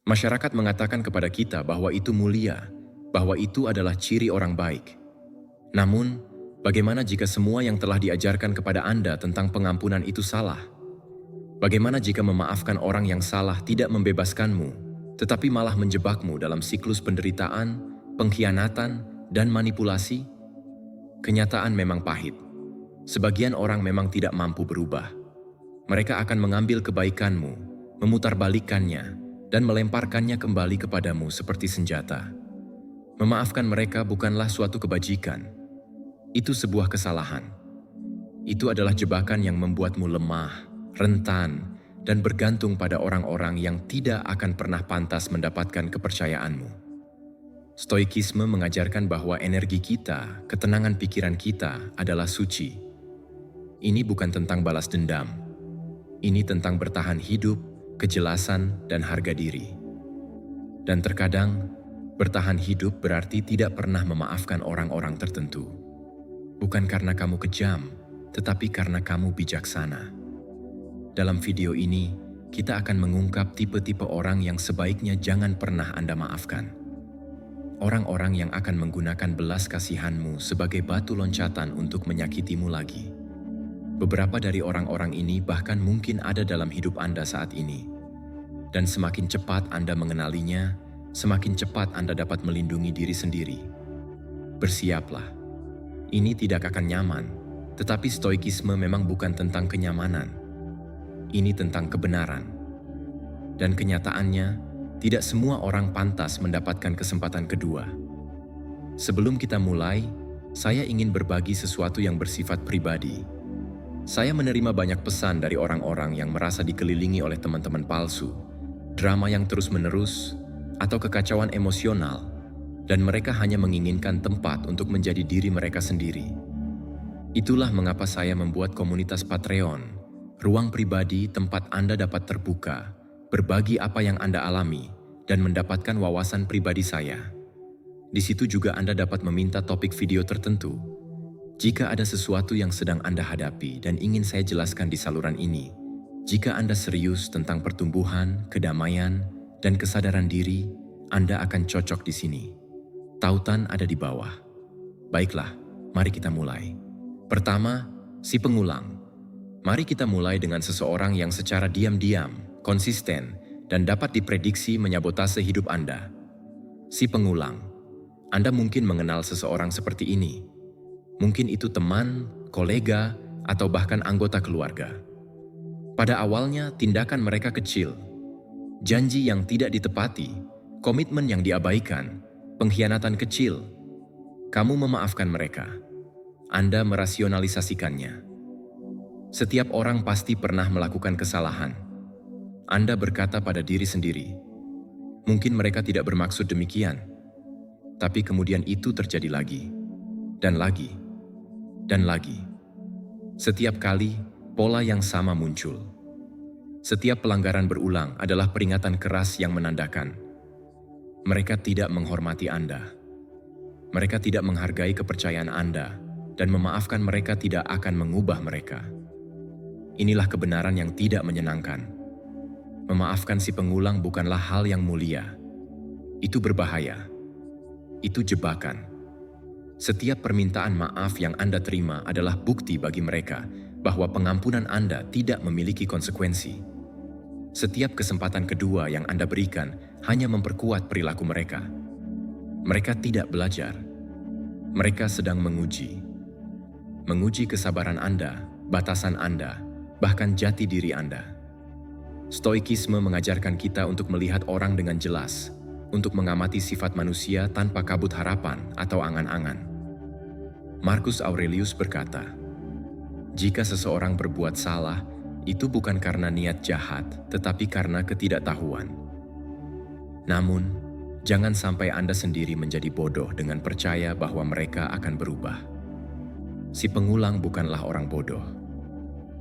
Masyarakat mengatakan kepada kita bahwa itu mulia, bahwa itu adalah ciri orang baik. Namun, bagaimana jika semua yang telah diajarkan kepada Anda tentang pengampunan itu salah? Bagaimana jika memaafkan orang yang salah tidak membebaskanmu, tetapi malah menjebakmu dalam siklus penderitaan, pengkhianatan, dan manipulasi? Kenyataan memang pahit. Sebagian orang memang tidak mampu berubah. Mereka akan mengambil kebaikanmu, memutarbalikkannya, dan melemparkannya kembali kepadamu seperti senjata. Memaafkan mereka bukanlah suatu kebajikan. Itu sebuah kesalahan. Itu adalah jebakan yang membuatmu lemah, rentan, dan bergantung pada orang-orang yang tidak akan pernah pantas mendapatkan kepercayaanmu. Stoikisme mengajarkan bahwa energi kita, ketenangan pikiran kita adalah suci. Ini bukan tentang balas dendam. Ini tentang bertahan hidup, kejelasan, dan harga diri. Dan terkadang, bertahan hidup berarti tidak pernah memaafkan orang-orang tertentu. Bukan karena kamu kejam, tetapi karena kamu bijaksana. Dalam video ini, kita akan mengungkap tipe-tipe orang yang sebaiknya jangan pernah Anda maafkan. Orang-orang yang akan menggunakan belas kasihanmu sebagai batu loncatan untuk menyakitimu lagi. Beberapa dari orang-orang ini bahkan mungkin ada dalam hidup Anda saat ini. Dan semakin cepat Anda mengenalinya, semakin cepat Anda dapat melindungi diri sendiri. Bersiaplah. Ini tidak akan nyaman, tetapi stoikisme memang bukan tentang kenyamanan. Ini tentang kebenaran. Dan kenyataannya, tidak semua orang pantas mendapatkan kesempatan kedua. Sebelum kita mulai, saya ingin berbagi sesuatu yang bersifat pribadi. Saya menerima banyak pesan dari orang-orang yang merasa dikelilingi oleh teman-teman palsu, drama yang terus-menerus, atau kekacauan emosional, dan mereka hanya menginginkan tempat untuk menjadi diri mereka sendiri. Itulah mengapa saya membuat komunitas Patreon, ruang pribadi tempat Anda dapat terbuka, berbagi apa yang Anda alami, dan mendapatkan wawasan pribadi saya. Di situ juga Anda dapat meminta topik video tertentu. Jika ada sesuatu yang sedang Anda hadapi dan ingin saya jelaskan di saluran ini, jika Anda serius tentang pertumbuhan, kedamaian, dan kesadaran diri, Anda akan cocok di sini. Tautan ada di bawah. Baiklah, mari kita mulai. Pertama, si pengulang. Mari kita mulai dengan seseorang yang secara diam-diam, konsisten, dan dapat diprediksi menyabotase hidup Anda. Si pengulang. Anda mungkin mengenal seseorang seperti ini. Mungkin itu teman, kolega, atau bahkan anggota keluarga. Pada awalnya, tindakan mereka kecil. Janji yang tidak ditepati, komitmen yang diabaikan, pengkhianatan kecil. Kamu memaafkan mereka. Anda merasionalisasikannya. Setiap orang pasti pernah melakukan kesalahan. Anda berkata pada diri sendiri, mungkin mereka tidak bermaksud demikian. Tapi kemudian itu terjadi lagi. Dan lagi. Dan lagi. Setiap kali, pola yang sama muncul. Setiap pelanggaran berulang adalah peringatan keras yang menandakan mereka tidak menghormati Anda. Mereka tidak menghargai kepercayaan Anda, dan memaafkan mereka tidak akan mengubah mereka. Inilah kebenaran yang tidak menyenangkan. Memaafkan si pengulang bukanlah hal yang mulia. Itu berbahaya. Itu jebakan. Setiap permintaan maaf yang Anda terima adalah bukti bagi mereka bahwa pengampunan Anda tidak memiliki konsekuensi. Setiap kesempatan kedua yang Anda berikan hanya memperkuat perilaku mereka. Mereka tidak belajar. Mereka sedang menguji. Menguji kesabaran Anda, batasan Anda, bahkan jati diri Anda. Stoikisme mengajarkan kita untuk melihat orang dengan jelas, untuk mengamati sifat manusia tanpa kabut harapan atau angan-angan. Marcus Aurelius berkata, jika seseorang berbuat salah, itu bukan karena niat jahat, tetapi karena ketidaktahuan. Namun, jangan sampai Anda sendiri menjadi bodoh dengan percaya bahwa mereka akan berubah. Si pengulang bukanlah orang bodoh.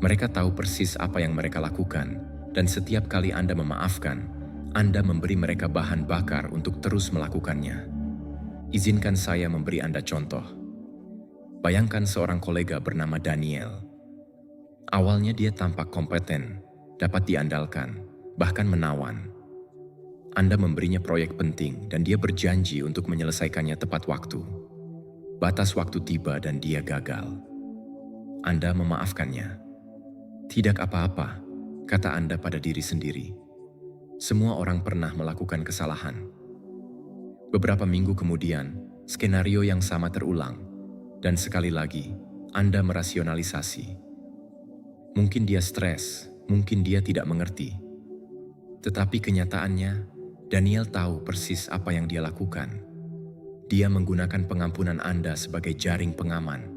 Mereka tahu persis apa yang mereka lakukan, dan setiap kali Anda memaafkan, Anda memberi mereka bahan bakar untuk terus melakukannya. Izinkan saya memberi Anda contoh. Bayangkan seorang kolega bernama Daniel. Awalnya dia tampak kompeten, dapat diandalkan, bahkan menawan. Anda memberinya proyek penting dan dia berjanji untuk menyelesaikannya tepat waktu. Batas waktu tiba dan dia gagal. Anda memaafkannya. Tidak apa-apa, kata Anda pada diri sendiri. Semua orang pernah melakukan kesalahan. Beberapa minggu kemudian, skenario yang sama terulang. Dan sekali lagi, Anda merasionalisasi. Mungkin dia stres, mungkin dia tidak mengerti. Tetapi kenyataannya, Daniel tahu persis apa yang dia lakukan. Dia menggunakan pengampunan Anda sebagai jaring pengaman.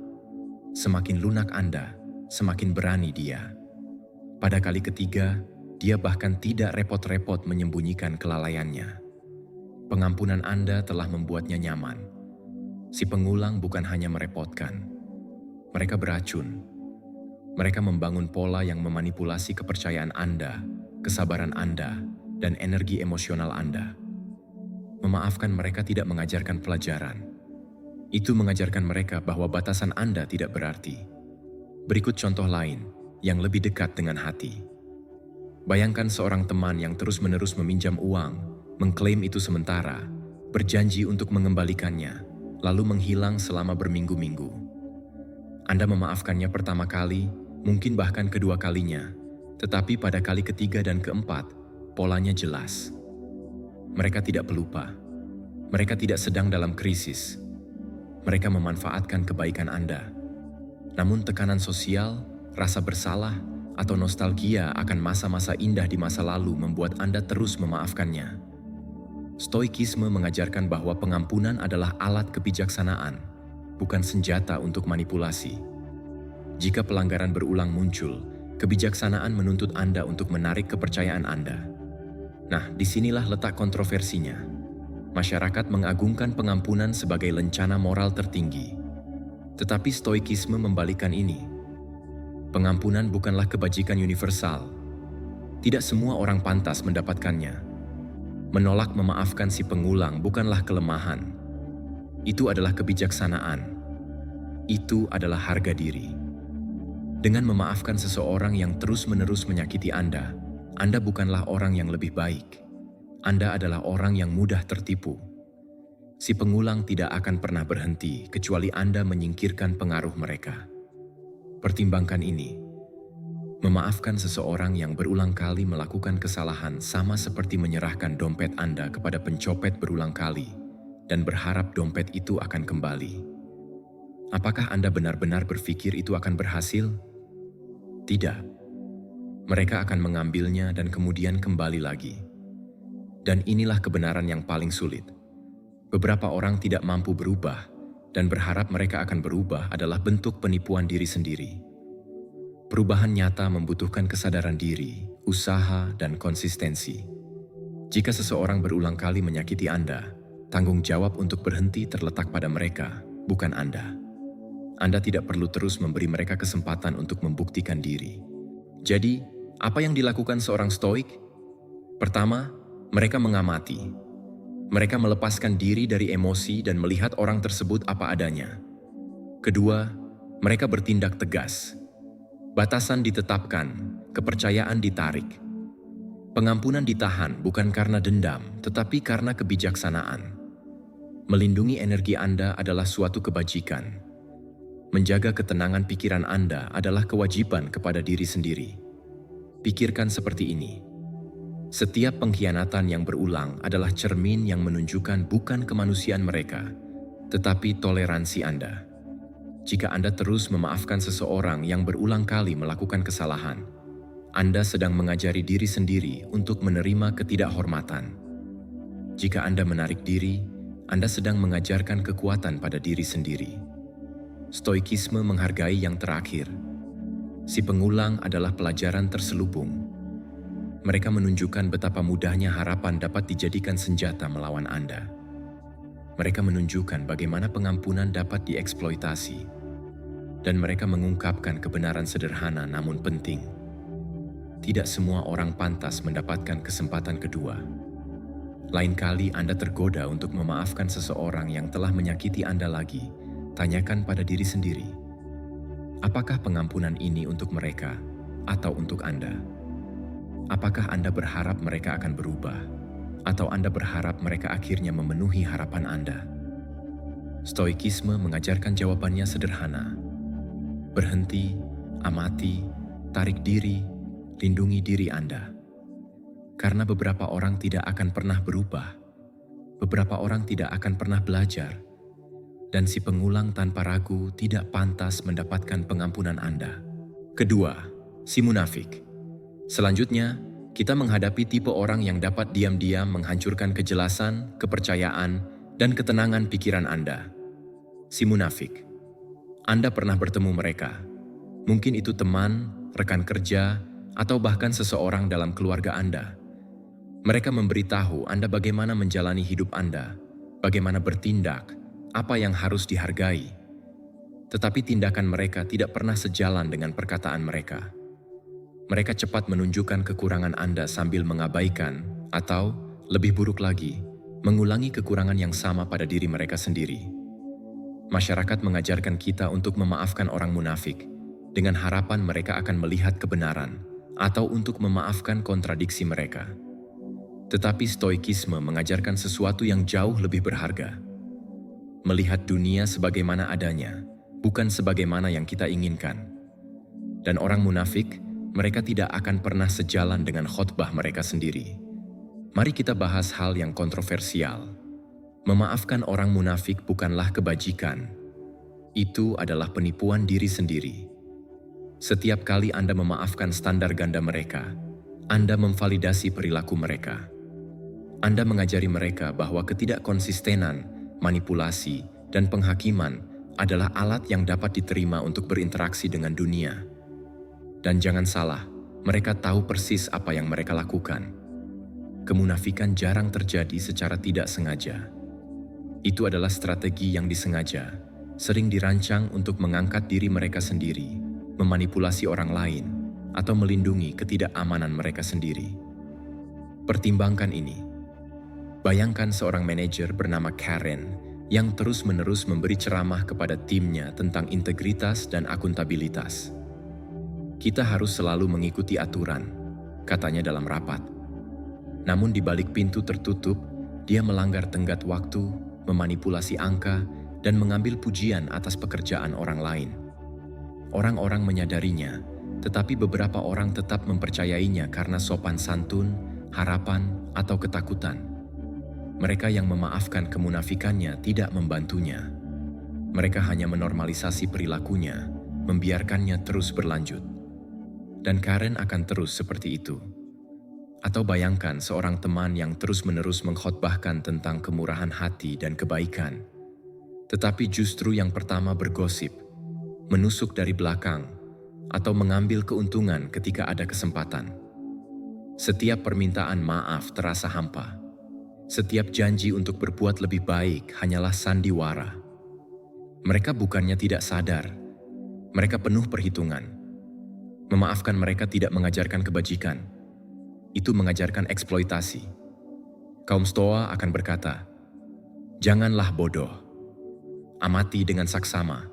Semakin lunak Anda, semakin berani dia. Pada kali ketiga, dia bahkan tidak repot-repot menyembunyikan kelalaiannya. Pengampunan Anda telah membuatnya nyaman. Si pengulang bukan hanya merepotkan. Mereka beracun. Mereka membangun pola yang memanipulasi kepercayaan Anda, kesabaran Anda, dan energi emosional Anda. Memaafkan mereka tidak mengajarkan pelajaran. Itu mengajarkan mereka bahwa batasan Anda tidak berarti. Berikut contoh lain yang lebih dekat dengan hati. Bayangkan seorang teman yang terus-menerus meminjam uang, mengklaim itu sementara, berjanji untuk mengembalikannya, lalu menghilang selama berminggu-minggu. Anda memaafkannya pertama kali, mungkin bahkan kedua kalinya, tetapi pada kali ketiga dan keempat, polanya jelas. Mereka tidak pelupa. Mereka tidak sedang dalam krisis. Mereka memanfaatkan kebaikan Anda. Namun tekanan sosial, rasa bersalah, atau nostalgia akan masa-masa indah di masa lalu membuat Anda terus memaafkannya. Stoikisme mengajarkan bahwa pengampunan adalah alat kebijaksanaan, bukan senjata untuk manipulasi. Jika pelanggaran berulang muncul, kebijaksanaan menuntut Anda untuk menarik kepercayaan Anda. Nah, disinilah letak kontroversinya. Masyarakat mengagungkan pengampunan sebagai lencana moral tertinggi. Tetapi Stoikisme membalikkan ini. Pengampunan bukanlah kebajikan universal. Tidak semua orang pantas mendapatkannya. Menolak memaafkan si pengulang bukanlah kelemahan. Itu adalah kebijaksanaan. Itu adalah harga diri. Dengan memaafkan seseorang yang terus-menerus menyakiti Anda bukanlah orang yang lebih baik. Anda adalah orang yang mudah tertipu. Si pengulang tidak akan pernah berhenti kecuali Anda menyingkirkan pengaruh mereka. Pertimbangkan ini. Memaafkan seseorang yang berulang kali melakukan kesalahan sama seperti menyerahkan dompet Anda kepada pencopet berulang kali dan berharap dompet itu akan kembali. Apakah Anda benar-benar berpikir itu akan berhasil? Tidak. Mereka akan mengambilnya dan kemudian kembali lagi. Dan inilah kebenaran yang paling sulit. Beberapa orang tidak mampu berubah dan berharap mereka akan berubah adalah bentuk penipuan diri sendiri. Perubahan nyata membutuhkan kesadaran diri, usaha, dan konsistensi. Jika seseorang berulang kali menyakiti Anda, tanggung jawab untuk berhenti terletak pada mereka, bukan Anda. Anda tidak perlu terus memberi mereka kesempatan untuk membuktikan diri. Jadi, apa yang dilakukan seorang stoik? Pertama, mereka mengamati. Mereka melepaskan diri dari emosi dan melihat orang tersebut apa adanya. Kedua, mereka bertindak tegas. Batasan ditetapkan, kepercayaan ditarik. Pengampunan ditahan bukan karena dendam, tetapi karena kebijaksanaan. Melindungi energi Anda adalah suatu kebajikan. Menjaga ketenangan pikiran Anda adalah kewajiban kepada diri sendiri. Pikirkan seperti ini. Setiap pengkhianatan yang berulang adalah cermin yang menunjukkan bukan kemanusiaan mereka, tetapi toleransi Anda. Jika Anda terus memaafkan seseorang yang berulang kali melakukan kesalahan, Anda sedang mengajari diri sendiri untuk menerima ketidakhormatan. Jika Anda menarik diri, Anda sedang mengajarkan kekuatan pada diri sendiri. Stoikisme menghargai yang terakhir. Si pengulang adalah pelajaran terselubung. Mereka menunjukkan betapa mudahnya harapan dapat dijadikan senjata melawan Anda. Mereka menunjukkan bagaimana pengampunan dapat dieksploitasi. Dan mereka mengungkapkan kebenaran sederhana namun penting. Tidak semua orang pantas mendapatkan kesempatan kedua. Lain kali Anda tergoda untuk memaafkan seseorang yang telah menyakiti Anda lagi, tanyakan pada diri sendiri. Apakah pengampunan ini untuk mereka atau untuk Anda? Apakah Anda berharap mereka akan berubah? Atau Anda berharap mereka akhirnya memenuhi harapan Anda? Stoikisme mengajarkan jawabannya sederhana. Berhenti, amati, tarik diri, lindungi diri Anda. Karena beberapa orang tidak akan pernah berubah, beberapa orang tidak akan pernah belajar, dan si pengulang tanpa ragu tidak pantas mendapatkan pengampunan Anda. Kedua, si munafik. Selanjutnya, kita menghadapi tipe orang yang dapat diam-diam menghancurkan kejelasan, kepercayaan, dan ketenangan pikiran Anda. Si munafik. Anda pernah bertemu mereka. Mungkin itu teman, rekan kerja, atau bahkan seseorang dalam keluarga Anda. Mereka memberitahu Anda bagaimana menjalani hidup Anda, bagaimana bertindak, apa yang harus dihargai. Tetapi tindakan mereka tidak pernah sejalan dengan perkataan mereka. Mereka cepat menunjukkan kekurangan Anda sambil mengabaikan, atau, lebih buruk lagi, mengulangi kekurangan yang sama pada diri mereka sendiri. Masyarakat mengajarkan kita untuk memaafkan orang munafik, dengan harapan mereka akan melihat kebenaran, atau untuk memaafkan kontradiksi mereka. Tetapi stoikisme mengajarkan sesuatu yang jauh lebih berharga. Melihat dunia sebagaimana adanya, bukan sebagaimana yang kita inginkan. Dan orang munafik, mereka tidak akan pernah sejalan dengan khotbah mereka sendiri. Mari kita bahas hal yang kontroversial. Memaafkan orang munafik bukanlah kebajikan. Itu adalah penipuan diri sendiri. Setiap kali Anda memaafkan standar ganda mereka, Anda memvalidasi perilaku mereka. Anda mengajari mereka bahwa ketidakkonsistenan, manipulasi, dan penghakiman adalah alat yang dapat diterima untuk berinteraksi dengan dunia. Dan jangan salah, mereka tahu persis apa yang mereka lakukan. Kemunafikan jarang terjadi secara tidak sengaja. Itu adalah strategi yang disengaja, sering dirancang untuk mengangkat diri mereka sendiri, memanipulasi orang lain, atau melindungi ketidakamanan mereka sendiri. Pertimbangkan ini. Bayangkan seorang manajer bernama Karen yang terus-menerus memberi ceramah kepada timnya tentang integritas dan akuntabilitas. Kita harus selalu mengikuti aturan, katanya dalam rapat. Namun di balik pintu tertutup, dia melanggar tenggat waktu, memanipulasi angka, dan mengambil pujian atas pekerjaan orang lain. Orang-orang menyadarinya, tetapi beberapa orang tetap mempercayainya karena sopan santun, harapan, atau ketakutan. Mereka yang memaafkan kemunafikannya tidak membantunya. Mereka hanya menormalisasi perilakunya, membiarkannya terus berlanjut. Dan Karen akan terus seperti itu. Atau bayangkan seorang teman yang terus-menerus mengkhotbahkan tentang kemurahan hati dan kebaikan. Tetapi justru yang pertama bergosip, menusuk dari belakang, atau mengambil keuntungan ketika ada kesempatan. Setiap permintaan maaf terasa hampa. Setiap janji untuk berbuat lebih baik hanyalah sandiwara. Mereka bukannya tidak sadar, mereka penuh perhitungan. Memaafkan mereka tidak mengajarkan kebajikan, itu mengajarkan eksploitasi. Kaum Stoa akan berkata, "Janganlah bodoh, amati dengan saksama,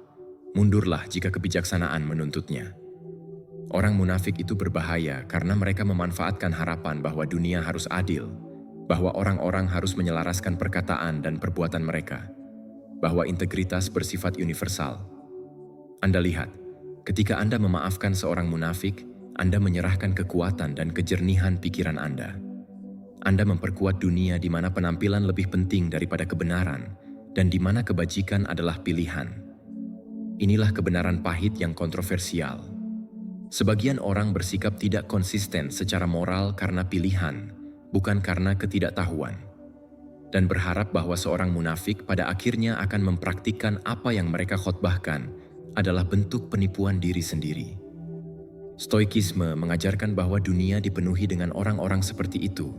mundurlah jika kebijaksanaan menuntutnya." Orang munafik itu berbahaya karena mereka memanfaatkan harapan bahwa dunia harus adil, bahwa orang-orang harus menyelaraskan perkataan dan perbuatan mereka, bahwa integritas bersifat universal. Anda lihat, ketika Anda memaafkan seorang munafik, Anda menyerahkan kekuatan dan kejernihan pikiran Anda. Anda memperkuat dunia di mana penampilan lebih penting daripada kebenaran, dan di mana kebajikan adalah pilihan. Inilah kebenaran pahit yang kontroversial. Sebagian orang bersikap tidak konsisten secara moral karena pilihan, bukan karena ketidaktahuan, dan berharap bahwa seorang munafik pada akhirnya akan mempraktikkan apa yang mereka khotbahkan adalah bentuk penipuan diri sendiri. Stoikisme mengajarkan bahwa dunia dipenuhi dengan orang-orang seperti itu,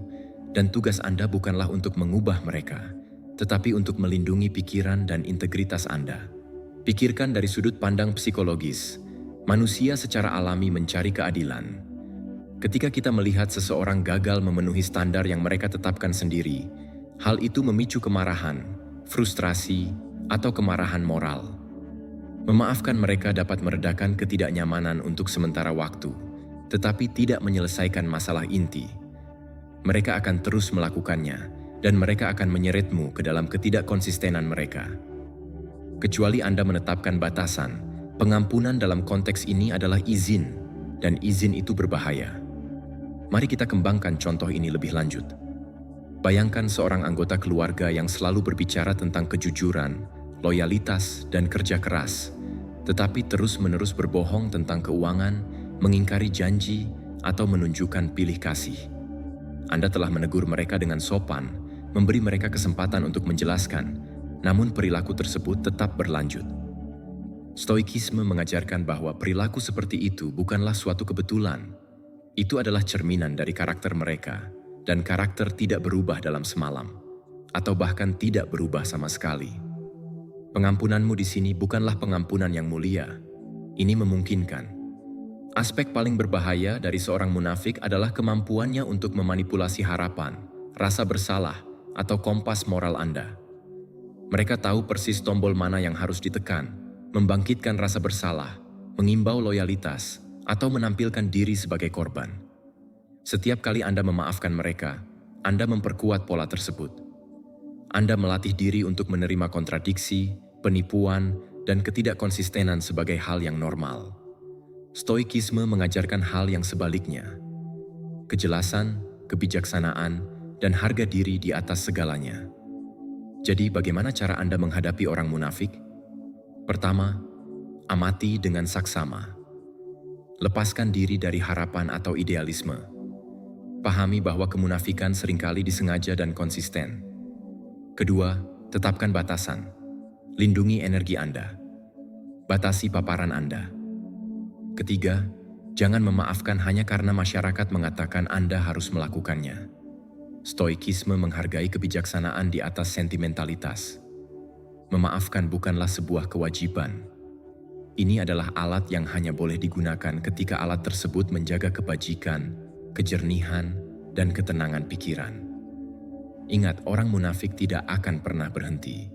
dan tugas Anda bukanlah untuk mengubah mereka, tetapi untuk melindungi pikiran dan integritas Anda. Pikirkan dari sudut pandang psikologis, manusia secara alami mencari keadilan. Ketika kita melihat seseorang gagal memenuhi standar yang mereka tetapkan sendiri, hal itu memicu kemarahan, frustrasi, atau kemarahan moral. Memaafkan mereka dapat meredakan ketidaknyamanan untuk sementara waktu, tetapi tidak menyelesaikan masalah inti. mereka akan terus melakukannya, dan mereka akan menyeretmu ke dalam ketidakkonsistenan mereka. Kecuali Anda menetapkan batasan, pengampunan dalam konteks ini adalah izin, dan izin itu berbahaya. Mari kita kembangkan contoh ini lebih lanjut. Bayangkan seorang anggota keluarga yang selalu berbicara tentang kejujuran, loyalitas, dan kerja keras, tetapi terus-menerus berbohong tentang keuangan, mengingkari janji, atau menunjukkan pilih kasih. Anda telah menegur mereka dengan sopan, memberi mereka kesempatan untuk menjelaskan, namun perilaku tersebut tetap berlanjut. Stoikisme mengajarkan bahwa perilaku seperti itu bukanlah suatu kebetulan. Itu adalah cerminan dari karakter mereka, dan karakter tidak berubah dalam semalam, atau bahkan tidak berubah sama sekali. Pengampunanmu di sini bukanlah pengampunan yang mulia. Ini memungkinkan. Aspek paling berbahaya dari seorang munafik adalah kemampuannya untuk memanipulasi harapan, rasa bersalah, atau kompas moral Anda. Mereka tahu persis tombol mana yang harus ditekan, membangkitkan rasa bersalah, mengimbau loyalitas, atau menampilkan diri sebagai korban. Setiap kali Anda memaafkan mereka, Anda memperkuat pola tersebut. Anda melatih diri untuk menerima kontradiksi, penipuan, dan ketidakkonsistenan sebagai hal yang normal. Stoikisme mengajarkan hal yang sebaliknya. Kejelasan, kebijaksanaan, dan harga diri di atas segalanya. Jadi bagaimana cara Anda menghadapi orang munafik? Pertama, amati dengan saksama. Lepaskan diri dari harapan atau idealisme. Pahami bahwa kemunafikan seringkali disengaja dan konsisten. Kedua, tetapkan batasan. Lindungi energi Anda. Batasi paparan Anda. Ketiga, jangan memaafkan hanya karena masyarakat mengatakan Anda harus melakukannya. Stoikisme menghargai kebijaksanaan di atas sentimentalitas. Memaafkan bukanlah sebuah kewajiban. Ini adalah alat yang hanya boleh digunakan ketika alat tersebut menjaga kebajikan, kejernihan, dan ketenangan pikiran. Ingat, orang munafik tidak akan pernah berhenti.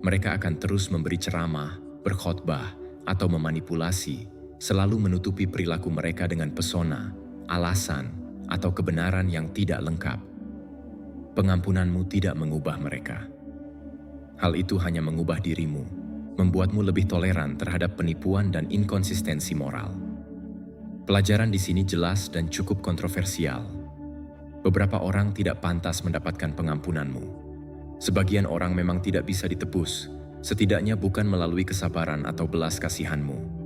Mereka akan terus memberi ceramah, berkhotbah, atau memanipulasi, selalu menutupi perilaku mereka dengan pesona, alasan, atau kebenaran yang tidak lengkap. Pengampunanmu tidak mengubah mereka. Hal itu hanya mengubah dirimu, membuatmu lebih toleran terhadap penipuan dan inkonsistensi moral. Pelajaran di sini jelas dan cukup kontroversial. Beberapa orang tidak pantas mendapatkan pengampunanmu. Sebagian orang memang tidak bisa ditebus, setidaknya bukan melalui kesabaran atau belas kasihanmu.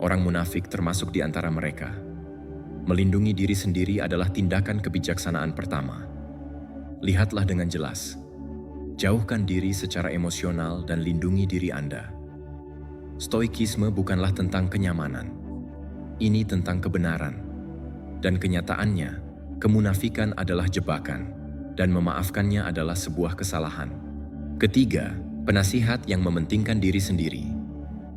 Orang munafik termasuk di antara mereka. Melindungi diri sendiri adalah tindakan kebijaksanaan pertama. Lihatlah dengan jelas. Jauhkan diri secara emosional dan lindungi diri Anda. Stoikisme bukanlah tentang kenyamanan. Ini tentang kebenaran. Dan kenyataannya, kemunafikan adalah jebakan, dan memaafkannya adalah sebuah kesalahan. Ketiga, penasihat yang mementingkan diri sendiri.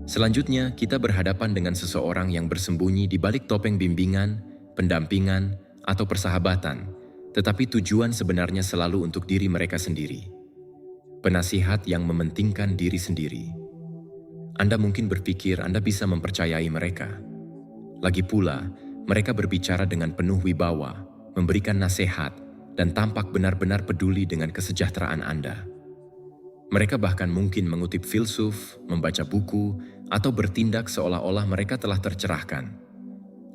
Selanjutnya, kita berhadapan dengan seseorang yang bersembunyi di balik topeng bimbingan, pendampingan, atau persahabatan, tetapi tujuan sebenarnya selalu untuk diri mereka sendiri. Penasihat yang mementingkan diri sendiri. Anda mungkin berpikir Anda bisa mempercayai mereka. Lagi pula, mereka berbicara dengan penuh wibawa, memberikan nasihat, dan tampak benar-benar peduli dengan kesejahteraan Anda. Mereka bahkan mungkin mengutip filsuf, membaca buku, atau bertindak seolah-olah mereka telah tercerahkan.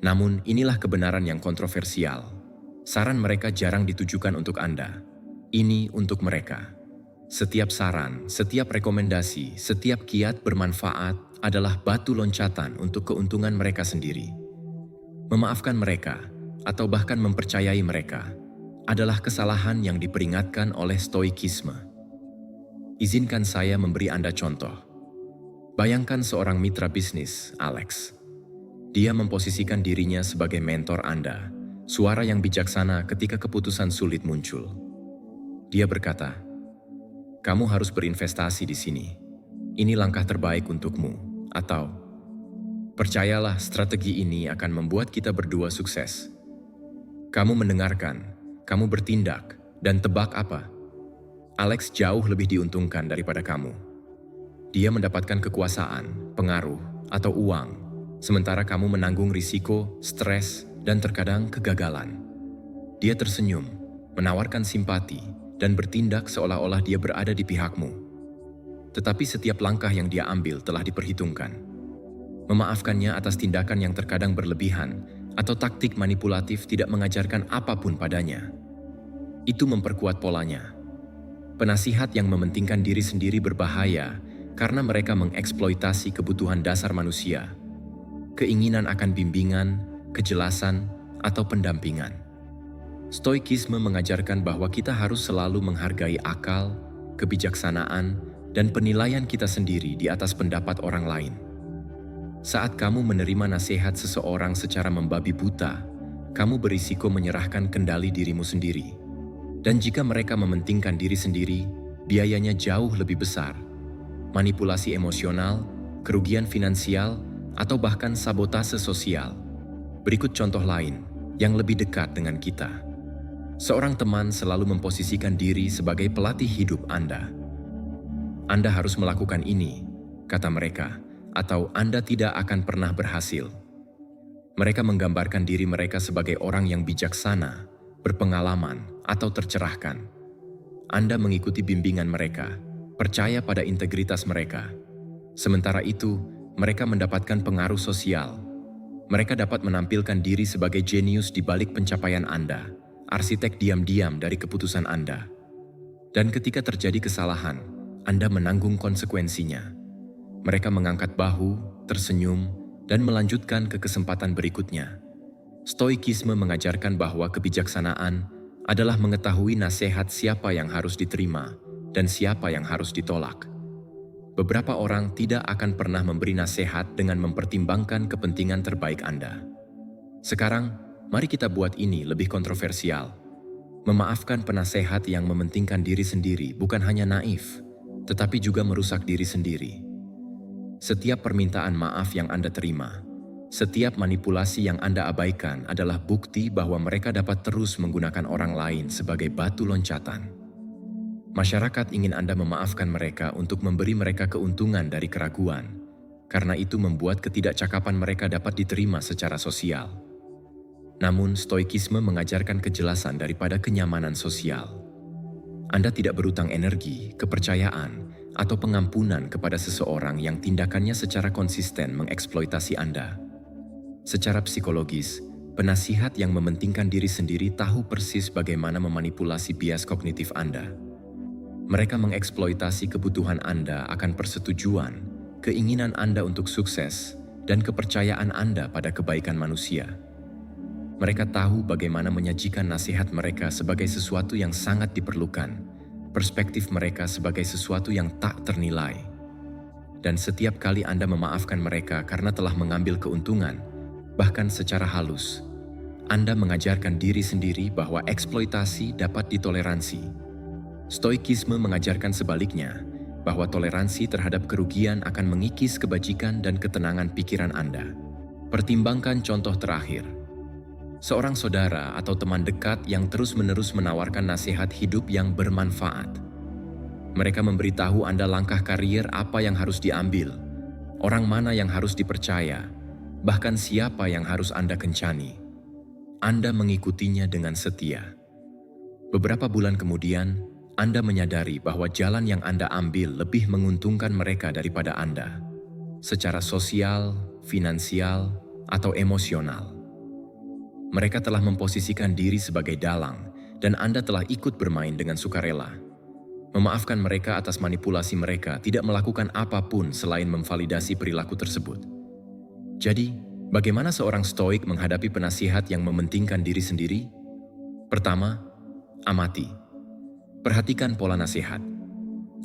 Namun, inilah kebenaran yang kontroversial. Saran mereka jarang ditujukan untuk Anda. Ini untuk mereka. Setiap saran, setiap rekomendasi, setiap kiat bermanfaat adalah batu loncatan untuk keuntungan mereka sendiri. Memaafkan mereka, atau bahkan mempercayai mereka, adalah kesalahan yang diperingatkan oleh Stoikisme. Izinkan saya memberi Anda contoh. Bayangkan seorang mitra bisnis, Alex. Dia memposisikan dirinya sebagai mentor Anda, suara yang bijaksana ketika keputusan sulit muncul. Dia berkata, "Kamu harus berinvestasi di sini. Ini langkah terbaik untukmu." Atau, "Percayalah, strategi ini akan membuat kita berdua sukses." Kamu mendengarkan, kamu bertindak, dan tebak apa? Alex jauh lebih diuntungkan daripada kamu. Dia mendapatkan kekuasaan, pengaruh, atau uang, sementara kamu menanggung risiko, stres, dan terkadang kegagalan. Dia tersenyum, menawarkan simpati, dan bertindak seolah-olah dia berada di pihakmu. Tetapi setiap langkah yang dia ambil telah diperhitungkan. Memaafkannya atas tindakan yang terkadang berlebihan atau taktik manipulatif tidak mengajarkan apapun padanya. Itu memperkuat polanya. Penasihat yang mementingkan diri sendiri berbahaya karena mereka mengeksploitasi kebutuhan dasar manusia, keinginan akan bimbingan, kejelasan, atau pendampingan. Stoikisme mengajarkan bahwa kita harus selalu menghargai akal, kebijaksanaan, dan penilaian kita sendiri di atas pendapat orang lain. Saat kamu menerima nasihat seseorang secara membabi buta, kamu berisiko menyerahkan kendali dirimu sendiri. Dan jika mereka mementingkan diri sendiri, biayanya jauh lebih besar. Manipulasi emosional, kerugian finansial, atau bahkan sabotase sosial. Berikut contoh lain yang lebih dekat dengan kita. Seorang teman selalu memposisikan diri sebagai pelatih hidup Anda. Anda harus melakukan ini, kata mereka, atau Anda tidak akan pernah berhasil. Mereka menggambarkan diri mereka sebagai orang yang bijaksana, berpengalaman, atau tercerahkan. Anda mengikuti bimbingan mereka, percaya pada integritas mereka. Sementara itu, mereka mendapatkan pengaruh sosial. Mereka dapat menampilkan diri sebagai jenius di balik pencapaian Anda, arsitek diam-diam dari keputusan Anda. Dan ketika terjadi kesalahan, Anda menanggung konsekuensinya. Mereka mengangkat bahu, tersenyum, dan melanjutkan ke kesempatan berikutnya. Stoikisme mengajarkan bahwa kebijaksanaan adalah mengetahui nasihat siapa yang harus diterima dan siapa yang harus ditolak. Beberapa orang tidak akan pernah memberi nasihat dengan mempertimbangkan kepentingan terbaik Anda. Sekarang, mari kita buat ini lebih kontroversial. Memaafkan penasehat yang mementingkan diri sendiri bukan hanya naif, tetapi juga merusak diri sendiri. Setiap permintaan maaf yang Anda terima, setiap manipulasi yang Anda abaikan adalah bukti bahwa mereka dapat terus menggunakan orang lain sebagai batu loncatan. Masyarakat ingin Anda memaafkan mereka untuk memberi mereka keuntungan dari keraguan, karena itu membuat ketidakcakapan mereka dapat diterima secara sosial. Namun, stoikisme mengajarkan kejelasan daripada kenyamanan sosial. Anda tidak berutang energi, kepercayaan, atau pengampunan kepada seseorang yang tindakannya secara konsisten mengeksploitasi Anda. Secara psikologis, penasihat yang mementingkan diri sendiri tahu persis bagaimana memanipulasi bias kognitif Anda. Mereka mengeksploitasi kebutuhan Anda akan persetujuan, keinginan Anda untuk sukses, dan kepercayaan Anda pada kebaikan manusia. Mereka tahu bagaimana menyajikan nasihat mereka sebagai sesuatu yang sangat diperlukan, perspektif mereka sebagai sesuatu yang tak ternilai. Dan setiap kali Anda memaafkan mereka karena telah mengambil keuntungan, bahkan secara halus, Anda mengajarkan diri sendiri bahwa eksploitasi dapat ditoleransi. Stoikisme mengajarkan sebaliknya, bahwa toleransi terhadap kerugian akan mengikis kebajikan dan ketenangan pikiran Anda. Pertimbangkan contoh terakhir. Seorang saudara atau teman dekat yang terus-menerus menawarkan nasihat hidup yang bermanfaat. Mereka memberitahu Anda langkah karier apa yang harus diambil, orang mana yang harus dipercaya, bahkan siapa yang harus Anda kencani. Anda mengikutinya dengan setia. Beberapa bulan kemudian, Anda menyadari bahwa jalan yang Anda ambil lebih menguntungkan mereka daripada Anda, secara sosial, finansial, atau emosional. Mereka telah memposisikan diri sebagai dalang, dan Anda telah ikut bermain dengan sukarela. Memaafkan mereka atas manipulasi mereka tidak melakukan apapun selain memvalidasi perilaku tersebut. Jadi, bagaimana seorang stoik menghadapi penasihat yang mementingkan diri sendiri? Pertama, amati. Perhatikan pola nasihat.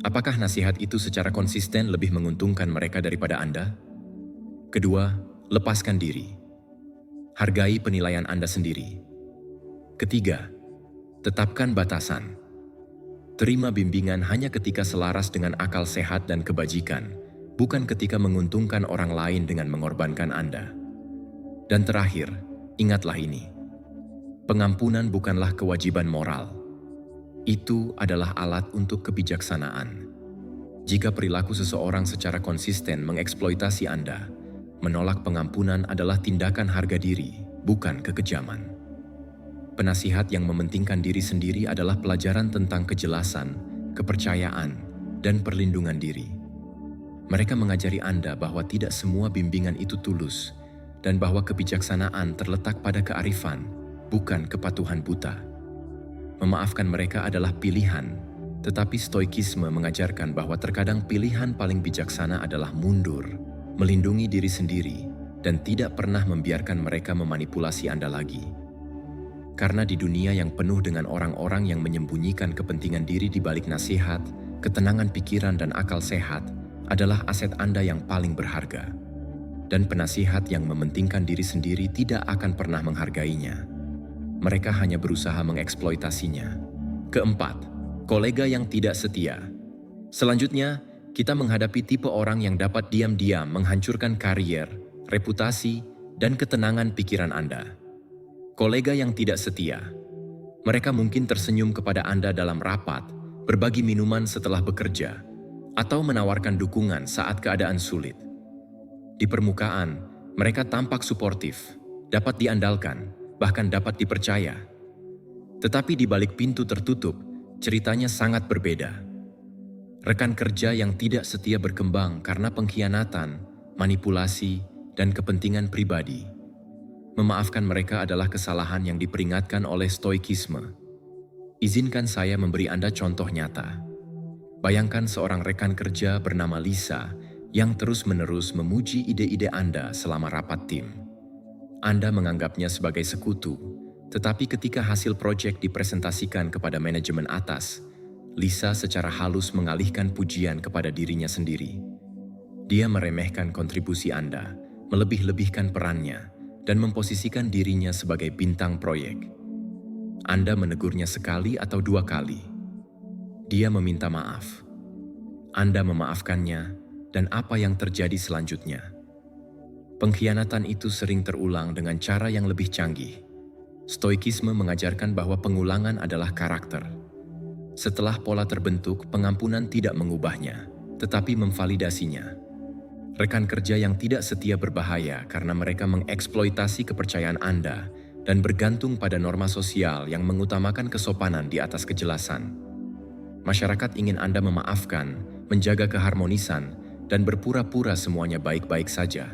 Apakah nasihat itu secara konsisten lebih menguntungkan mereka daripada Anda? Kedua, lepaskan diri. Hargai penilaian Anda sendiri. Ketiga, tetapkan batasan. Terima bimbingan hanya ketika selaras dengan akal sehat dan kebajikan, bukan ketika menguntungkan orang lain dengan mengorbankan Anda. Dan terakhir, ingatlah ini. Pengampunan bukanlah kewajiban moral. Itu adalah alat untuk kebijaksanaan. Jika perilaku seseorang secara konsisten mengeksploitasi Anda, menolak pengampunan adalah tindakan harga diri, bukan kekejaman. Penasihat yang mementingkan diri sendiri adalah pelajaran tentang kejelasan, kepercayaan, dan perlindungan diri. Mereka mengajari Anda bahwa tidak semua bimbingan itu tulus, dan bahwa kebijaksanaan terletak pada kearifan, bukan kepatuhan buta. Memaafkan mereka adalah pilihan, tetapi stoikisme mengajarkan bahwa terkadang pilihan paling bijaksana adalah mundur, melindungi diri sendiri, dan tidak pernah membiarkan mereka memanipulasi Anda lagi. Karena di dunia yang penuh dengan orang-orang yang menyembunyikan kepentingan diri di balik nasihat, ketenangan pikiran dan akal sehat adalah aset Anda yang paling berharga. Dan penasihat yang mementingkan diri sendiri tidak akan pernah menghargainya. Mereka hanya berusaha mengeksploitasinya. Keempat, kolega yang tidak setia. Selanjutnya, kita menghadapi tipe orang yang dapat diam-diam menghancurkan karier, reputasi, dan ketenangan pikiran Anda. Kolega yang tidak setia. Mereka mungkin tersenyum kepada Anda dalam rapat, berbagi minuman setelah bekerja, atau menawarkan dukungan saat keadaan sulit. Di permukaan, mereka tampak suportif, dapat diandalkan, bahkan dapat dipercaya. Tetapi di balik pintu tertutup, ceritanya sangat berbeda. Rekan kerja yang tidak setia berkembang karena pengkhianatan, manipulasi, dan kepentingan pribadi. Memaafkan mereka adalah kesalahan yang diperingatkan oleh stoikisme. Izinkan saya memberi Anda contoh nyata. Bayangkan seorang rekan kerja bernama Lisa yang terus-menerus memuji ide-ide Anda selama rapat tim. Anda menganggapnya sebagai sekutu, tetapi ketika hasil proyek dipresentasikan kepada manajemen atas, Lisa secara halus mengalihkan pujian kepada dirinya sendiri. Dia meremehkan kontribusi Anda, melebih-lebihkan perannya, dan memposisikan dirinya sebagai bintang proyek. Anda menegurnya sekali atau dua kali. Dia meminta maaf. Anda memaafkannya, dan apa yang terjadi selanjutnya? Pengkhianatan itu sering terulang dengan cara yang lebih canggih. Stoikisme mengajarkan bahwa pengulangan adalah karakter. Setelah pola terbentuk, pengampunan tidak mengubahnya, tetapi memvalidasinya. Rekan kerja yang tidak setia berbahaya karena mereka mengeksploitasi kepercayaan Anda dan bergantung pada norma sosial yang mengutamakan kesopanan di atas kejelasan. Masyarakat ingin Anda memaafkan, menjaga keharmonisan, dan berpura-pura semuanya baik-baik saja.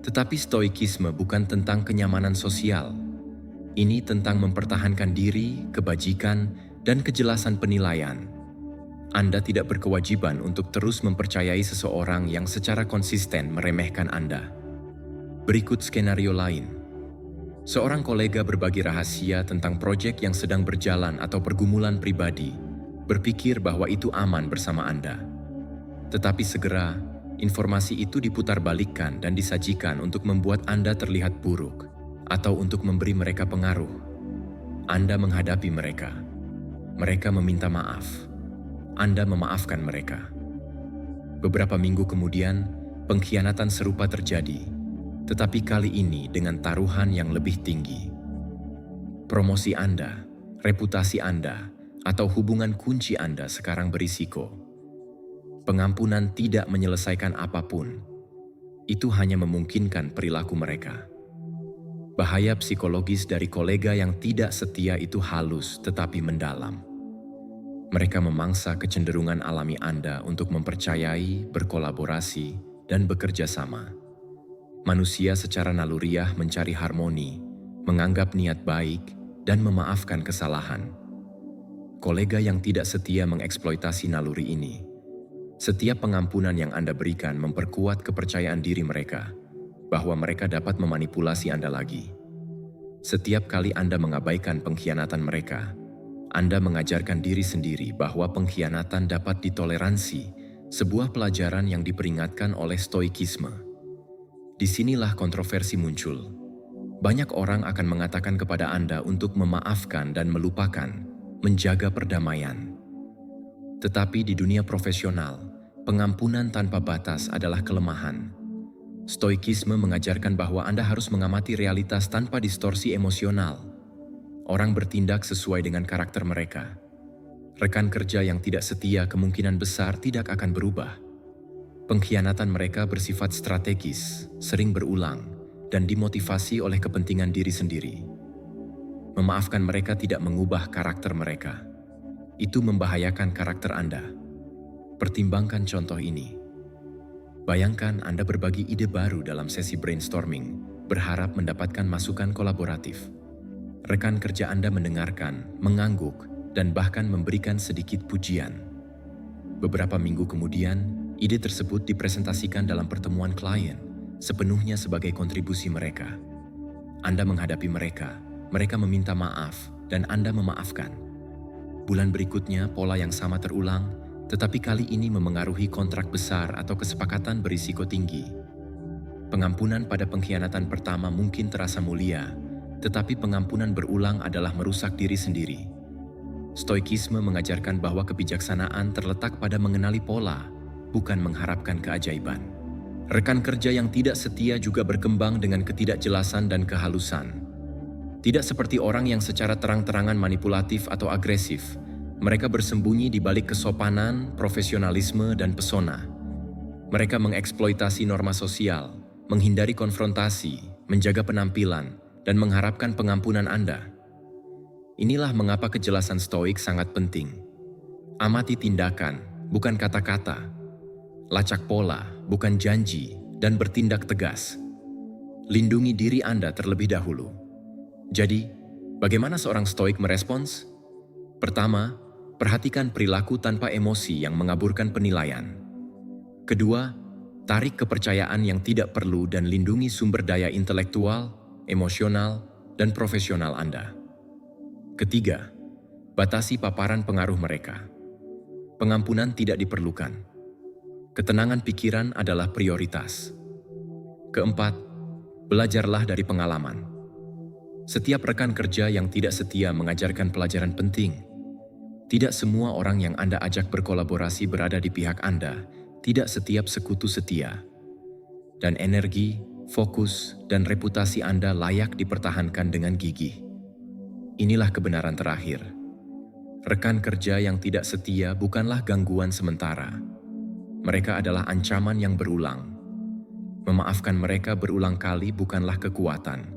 Tetapi stoikisme bukan tentang kenyamanan sosial. Ini tentang mempertahankan diri, kebajikan, dan kejelasan penilaian. Anda tidak berkewajiban untuk terus mempercayai seseorang yang secara konsisten meremehkan Anda. Berikut skenario lain. Seorang kolega berbagi rahasia tentang proyek yang sedang berjalan atau pergumulan pribadi, berpikir bahwa itu aman bersama Anda. Tetapi segera, informasi itu diputarbalikkan dan disajikan untuk membuat Anda terlihat buruk atau untuk memberi mereka pengaruh. Anda menghadapi mereka. Mereka meminta maaf. Anda memaafkan mereka. Beberapa minggu kemudian, pengkhianatan serupa terjadi, tetapi kali ini dengan taruhan yang lebih tinggi. Promosi Anda, reputasi Anda, atau hubungan kunci Anda sekarang berisiko. Pengampunan tidak menyelesaikan apapun. Itu hanya memungkinkan perilaku mereka. Bahaya psikologis dari kolega yang tidak setia itu halus tetapi mendalam. Mereka memangsa kecenderungan alami Anda untuk mempercayai, berkolaborasi, dan bekerja sama. Manusia secara naluriah mencari harmoni, menganggap niat baik, dan memaafkan kesalahan. Kolega yang tidak setia mengeksploitasi naluri ini. Setiap pengampunan yang Anda berikan memperkuat kepercayaan diri mereka, bahwa mereka dapat memanipulasi Anda lagi. Setiap kali Anda mengabaikan pengkhianatan mereka, Anda mengajarkan diri sendiri bahwa pengkhianatan dapat ditoleransi, sebuah pelajaran yang diperingatkan oleh stoikisme. Disinilah kontroversi muncul. Banyak orang akan mengatakan kepada Anda untuk memaafkan dan melupakan, menjaga perdamaian. Tetapi di dunia profesional, pengampunan tanpa batas adalah kelemahan. Stoikisme mengajarkan bahwa Anda harus mengamati realitas tanpa distorsi emosional. Orang bertindak sesuai dengan karakter mereka. Rekan kerja yang tidak setia kemungkinan besar tidak akan berubah. Pengkhianatan mereka bersifat strategis, sering berulang, dan dimotivasi oleh kepentingan diri sendiri. Memaafkan mereka tidak mengubah karakter mereka. Itu membahayakan karakter Anda. Pertimbangkan contoh ini. Bayangkan Anda berbagi ide baru dalam sesi brainstorming, berharap mendapatkan masukan kolaboratif. Rekan kerja Anda mendengarkan, mengangguk, dan bahkan memberikan sedikit pujian. Beberapa minggu kemudian, ide tersebut dipresentasikan dalam pertemuan klien, sepenuhnya sebagai kontribusi mereka. Anda menghadapi mereka, mereka meminta maaf, dan Anda memaafkan. Bulan berikutnya, pola yang sama terulang, tetapi kali ini memengaruhi kontrak besar atau kesepakatan berisiko tinggi. Pengampunan pada pengkhianatan pertama mungkin terasa mulia, tetapi pengampunan berulang adalah merusak diri sendiri. Stoikisme mengajarkan bahwa kebijaksanaan terletak pada mengenali pola, bukan mengharapkan keajaiban. Rekan kerja yang tidak setia juga berkembang dengan ketidakjelasan dan kehalusan. Tidak seperti orang yang secara terang-terangan manipulatif atau agresif, mereka bersembunyi di balik kesopanan, profesionalisme, dan pesona. Mereka mengeksploitasi norma sosial, menghindari konfrontasi, menjaga penampilan, dan mengharapkan pengampunan Anda. Inilah mengapa kejelasan Stoik sangat penting. Amati tindakan, bukan kata-kata. Lacak pola, bukan janji, dan bertindak tegas. Lindungi diri Anda terlebih dahulu. Jadi, bagaimana seorang Stoik merespons? Pertama, perhatikan perilaku tanpa emosi yang mengaburkan penilaian. Kedua, tarik kepercayaan yang tidak perlu dan lindungi sumber daya intelektual, emosional, dan profesional Anda. Ketiga, batasi paparan pengaruh mereka. Pengampunan tidak diperlukan. Ketenangan pikiran adalah prioritas. Keempat, belajarlah dari pengalaman. Setiap rekan kerja yang tidak setia mengajarkan pelajaran penting. Tidak semua orang yang Anda ajak berkolaborasi berada di pihak Anda, tidak setiap sekutu setia. Dan energi, fokus, dan reputasi Anda layak dipertahankan dengan gigih. Inilah kebenaran terakhir. Rekan kerja yang tidak setia bukanlah gangguan sementara. Mereka adalah ancaman yang berulang. Memaafkan mereka berulang kali bukanlah kekuatan.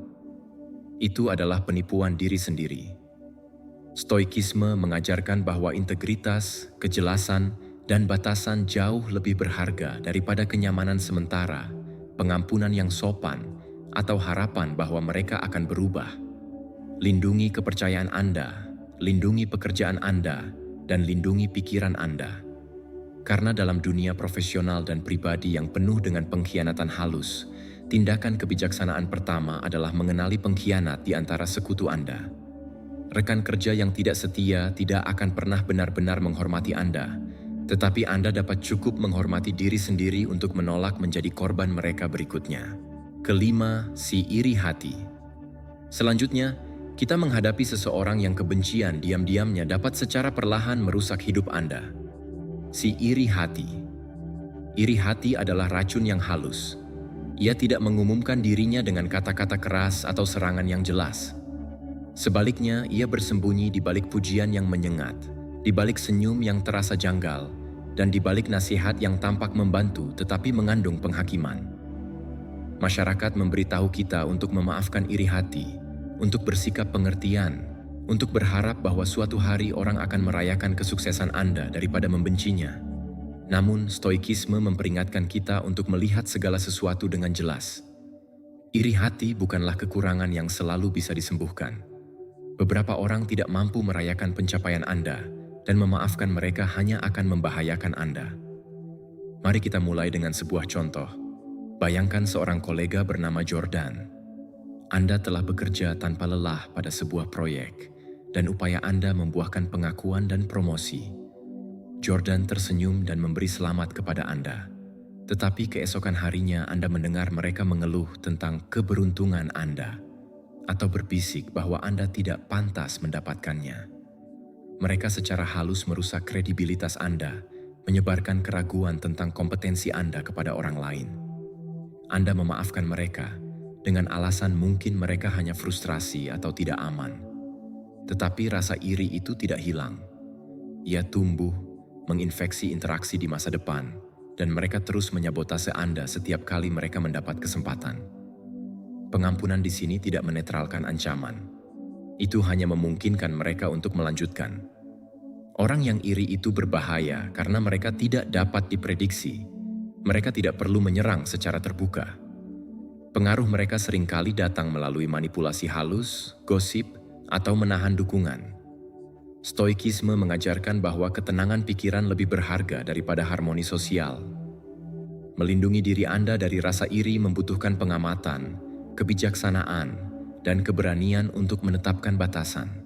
Itu adalah penipuan diri sendiri. Stoikisme mengajarkan bahwa integritas, kejelasan, dan batasan jauh lebih berharga daripada kenyamanan sementara, pengampunan yang sopan, atau harapan bahwa mereka akan berubah. Lindungi kepercayaan Anda, lindungi pekerjaan Anda, dan lindungi pikiran Anda. Karena dalam dunia profesional dan pribadi yang penuh dengan pengkhianatan halus, tindakan kebijaksanaan pertama adalah mengenali pengkhianat di antara sekutu Anda. Rekan kerja yang tidak setia tidak akan pernah benar-benar menghormati Anda, tetapi Anda dapat cukup menghormati diri sendiri untuk menolak menjadi korban mereka berikutnya. Kelima, si iri hati. Selanjutnya, kita menghadapi seseorang yang kebencian diam-diamnya dapat secara perlahan merusak hidup Anda. Si iri hati. Iri hati adalah racun yang halus. Ia tidak mengumumkan dirinya dengan kata-kata keras atau serangan yang jelas. Sebaliknya, ia bersembunyi di balik pujian yang menyengat, di balik senyum yang terasa janggal, dan di balik nasihat yang tampak membantu tetapi mengandung penghakiman. Masyarakat memberitahu kita untuk memaafkan iri hati, untuk bersikap pengertian, untuk berharap bahwa suatu hari orang akan merayakan kesuksesan Anda daripada membencinya. Namun, Stoikisme memperingatkan kita untuk melihat segala sesuatu dengan jelas. Iri hati bukanlah kekurangan yang selalu bisa disembuhkan. Beberapa orang tidak mampu merayakan pencapaian Anda, dan memaafkan mereka hanya akan membahayakan Anda. Mari kita mulai dengan sebuah contoh. Bayangkan seorang kolega bernama Jordan. Anda telah bekerja tanpa lelah pada sebuah proyek, dan upaya Anda membuahkan pengakuan dan promosi. Jordan tersenyum dan memberi selamat kepada Anda. Tetapi keesokan harinya Anda mendengar mereka mengeluh tentang keberuntungan Anda, atau berbisik bahwa Anda tidak pantas mendapatkannya. Mereka secara halus merusak kredibilitas Anda, menyebarkan keraguan tentang kompetensi Anda kepada orang lain. Anda memaafkan mereka dengan alasan mungkin mereka hanya frustrasi atau tidak aman. Tetapi rasa iri itu tidak hilang. Ia tumbuh, menginfeksi interaksi di masa depan, dan mereka terus menyabotase Anda setiap kali mereka mendapat kesempatan. Pengampunan di sini tidak menetralkan ancaman. Itu hanya memungkinkan mereka untuk melanjutkan. Orang yang iri itu berbahaya karena mereka tidak dapat diprediksi. Mereka tidak perlu menyerang secara terbuka. Pengaruh mereka seringkali datang melalui manipulasi halus, gosip, atau menahan dukungan. Stoikisme mengajarkan bahwa ketenangan pikiran lebih berharga daripada harmoni sosial. Melindungi diri Anda dari rasa iri membutuhkan pengamatan, kebijaksanaan, dan keberanian untuk menetapkan batasan.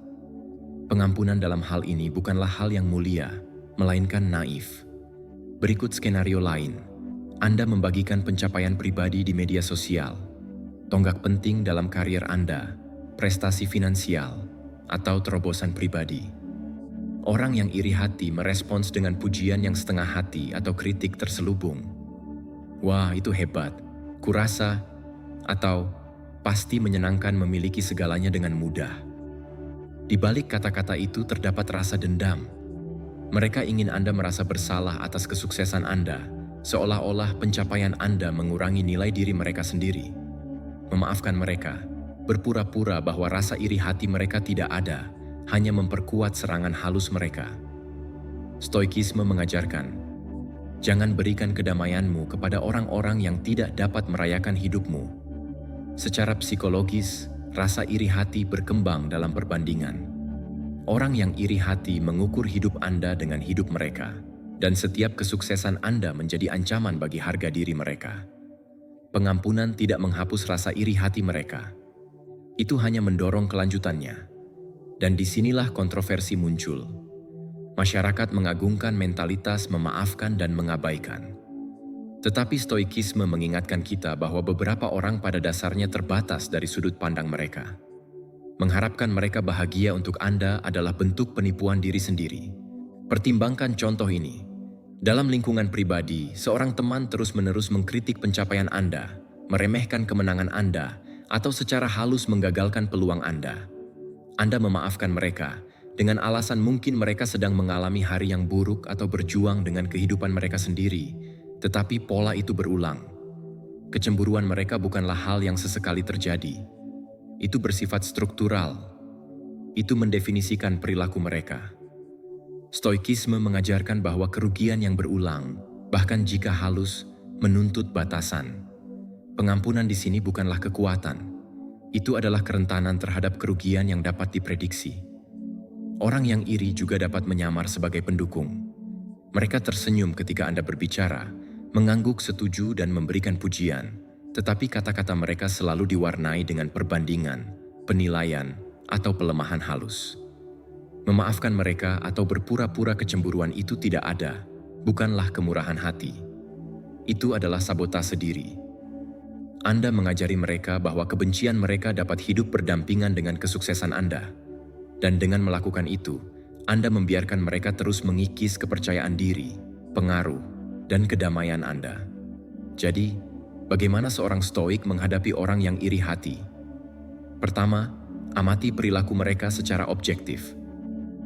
Pengampunan dalam hal ini bukanlah hal yang mulia, melainkan naif. Berikut skenario lain. Anda membagikan pencapaian pribadi di media sosial, tonggak penting dalam karier Anda, prestasi finansial, atau terobosan pribadi. Orang yang iri hati merespons dengan pujian yang setengah hati atau kritik terselubung. Wah, itu hebat, kurasa, atau pasti menyenangkan memiliki segalanya dengan mudah. Di balik kata-kata itu terdapat rasa dendam. Mereka ingin Anda merasa bersalah atas kesuksesan Anda, seolah-olah pencapaian Anda mengurangi nilai diri mereka sendiri. Memaafkan mereka, berpura-pura bahwa rasa iri hati mereka tidak ada, hanya memperkuat serangan halus mereka. Stoikisme mengajarkan, jangan berikan kedamaianmu kepada orang-orang yang tidak dapat merayakan hidupmu. Secara psikologis, rasa iri hati berkembang dalam perbandingan. Orang yang iri hati mengukur hidup Anda dengan hidup mereka, dan setiap kesuksesan Anda menjadi ancaman bagi harga diri mereka. Pengampunan tidak menghapus rasa iri hati mereka. Itu hanya mendorong kelanjutannya. Dan disinilah kontroversi muncul. Masyarakat mengagungkan mentalitas memaafkan dan mengabaikan. Tetapi stoikisme mengingatkan kita bahwa beberapa orang pada dasarnya terbatas dari sudut pandang mereka. Mengharapkan mereka bahagia untuk Anda adalah bentuk penipuan diri sendiri. Pertimbangkan contoh ini. Dalam lingkungan pribadi, seorang teman terus-menerus mengkritik pencapaian Anda, meremehkan kemenangan Anda, atau secara halus menggagalkan peluang Anda. Anda memaafkan mereka, dengan alasan mungkin mereka sedang mengalami hari yang buruk atau berjuang dengan kehidupan mereka sendiri, tetapi pola itu berulang. Kecemburuan mereka bukanlah hal yang sesekali terjadi. Itu bersifat struktural. Itu mendefinisikan perilaku mereka. Stoikisme mengajarkan bahwa kerugian yang berulang, bahkan jika halus, menuntut batasan. Pengampunan di sini bukanlah kekuatan. Itu adalah kerentanan terhadap kerugian yang dapat diprediksi. Orang yang iri juga dapat menyamar sebagai pendukung. Mereka tersenyum ketika Anda berbicara, mengangguk setuju dan memberikan pujian, tetapi kata-kata mereka selalu diwarnai dengan perbandingan, penilaian, atau pelemahan halus. Memaafkan mereka atau berpura-pura kecemburuan itu tidak ada, bukanlah kemurahan hati. Itu adalah sabotase diri. Anda mengajari mereka bahwa kebencian mereka dapat hidup berdampingan dengan kesuksesan Anda. Dan dengan melakukan itu, Anda membiarkan mereka terus mengikis kepercayaan diri, pengaruh, dan kedamaian Anda. Jadi, bagaimana seorang stoik menghadapi orang yang iri hati? Pertama, amati perilaku mereka secara objektif.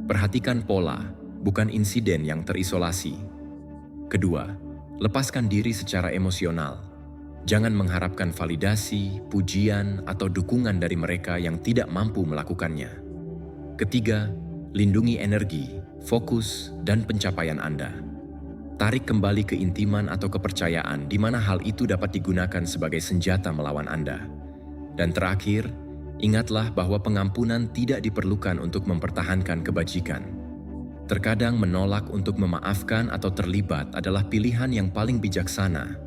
Perhatikan pola, bukan insiden yang terisolasi. Kedua, lepaskan diri secara emosional. Jangan mengharapkan validasi, pujian, atau dukungan dari mereka yang tidak mampu melakukannya. Ketiga, lindungi energi, fokus, dan pencapaian Anda. Tarik kembali keintiman atau kepercayaan di mana hal itu dapat digunakan sebagai senjata melawan Anda. Dan terakhir, ingatlah bahwa pengampunan tidak diperlukan untuk mempertahankan kebajikan. Terkadang menolak untuk memaafkan atau terlibat adalah pilihan yang paling bijaksana,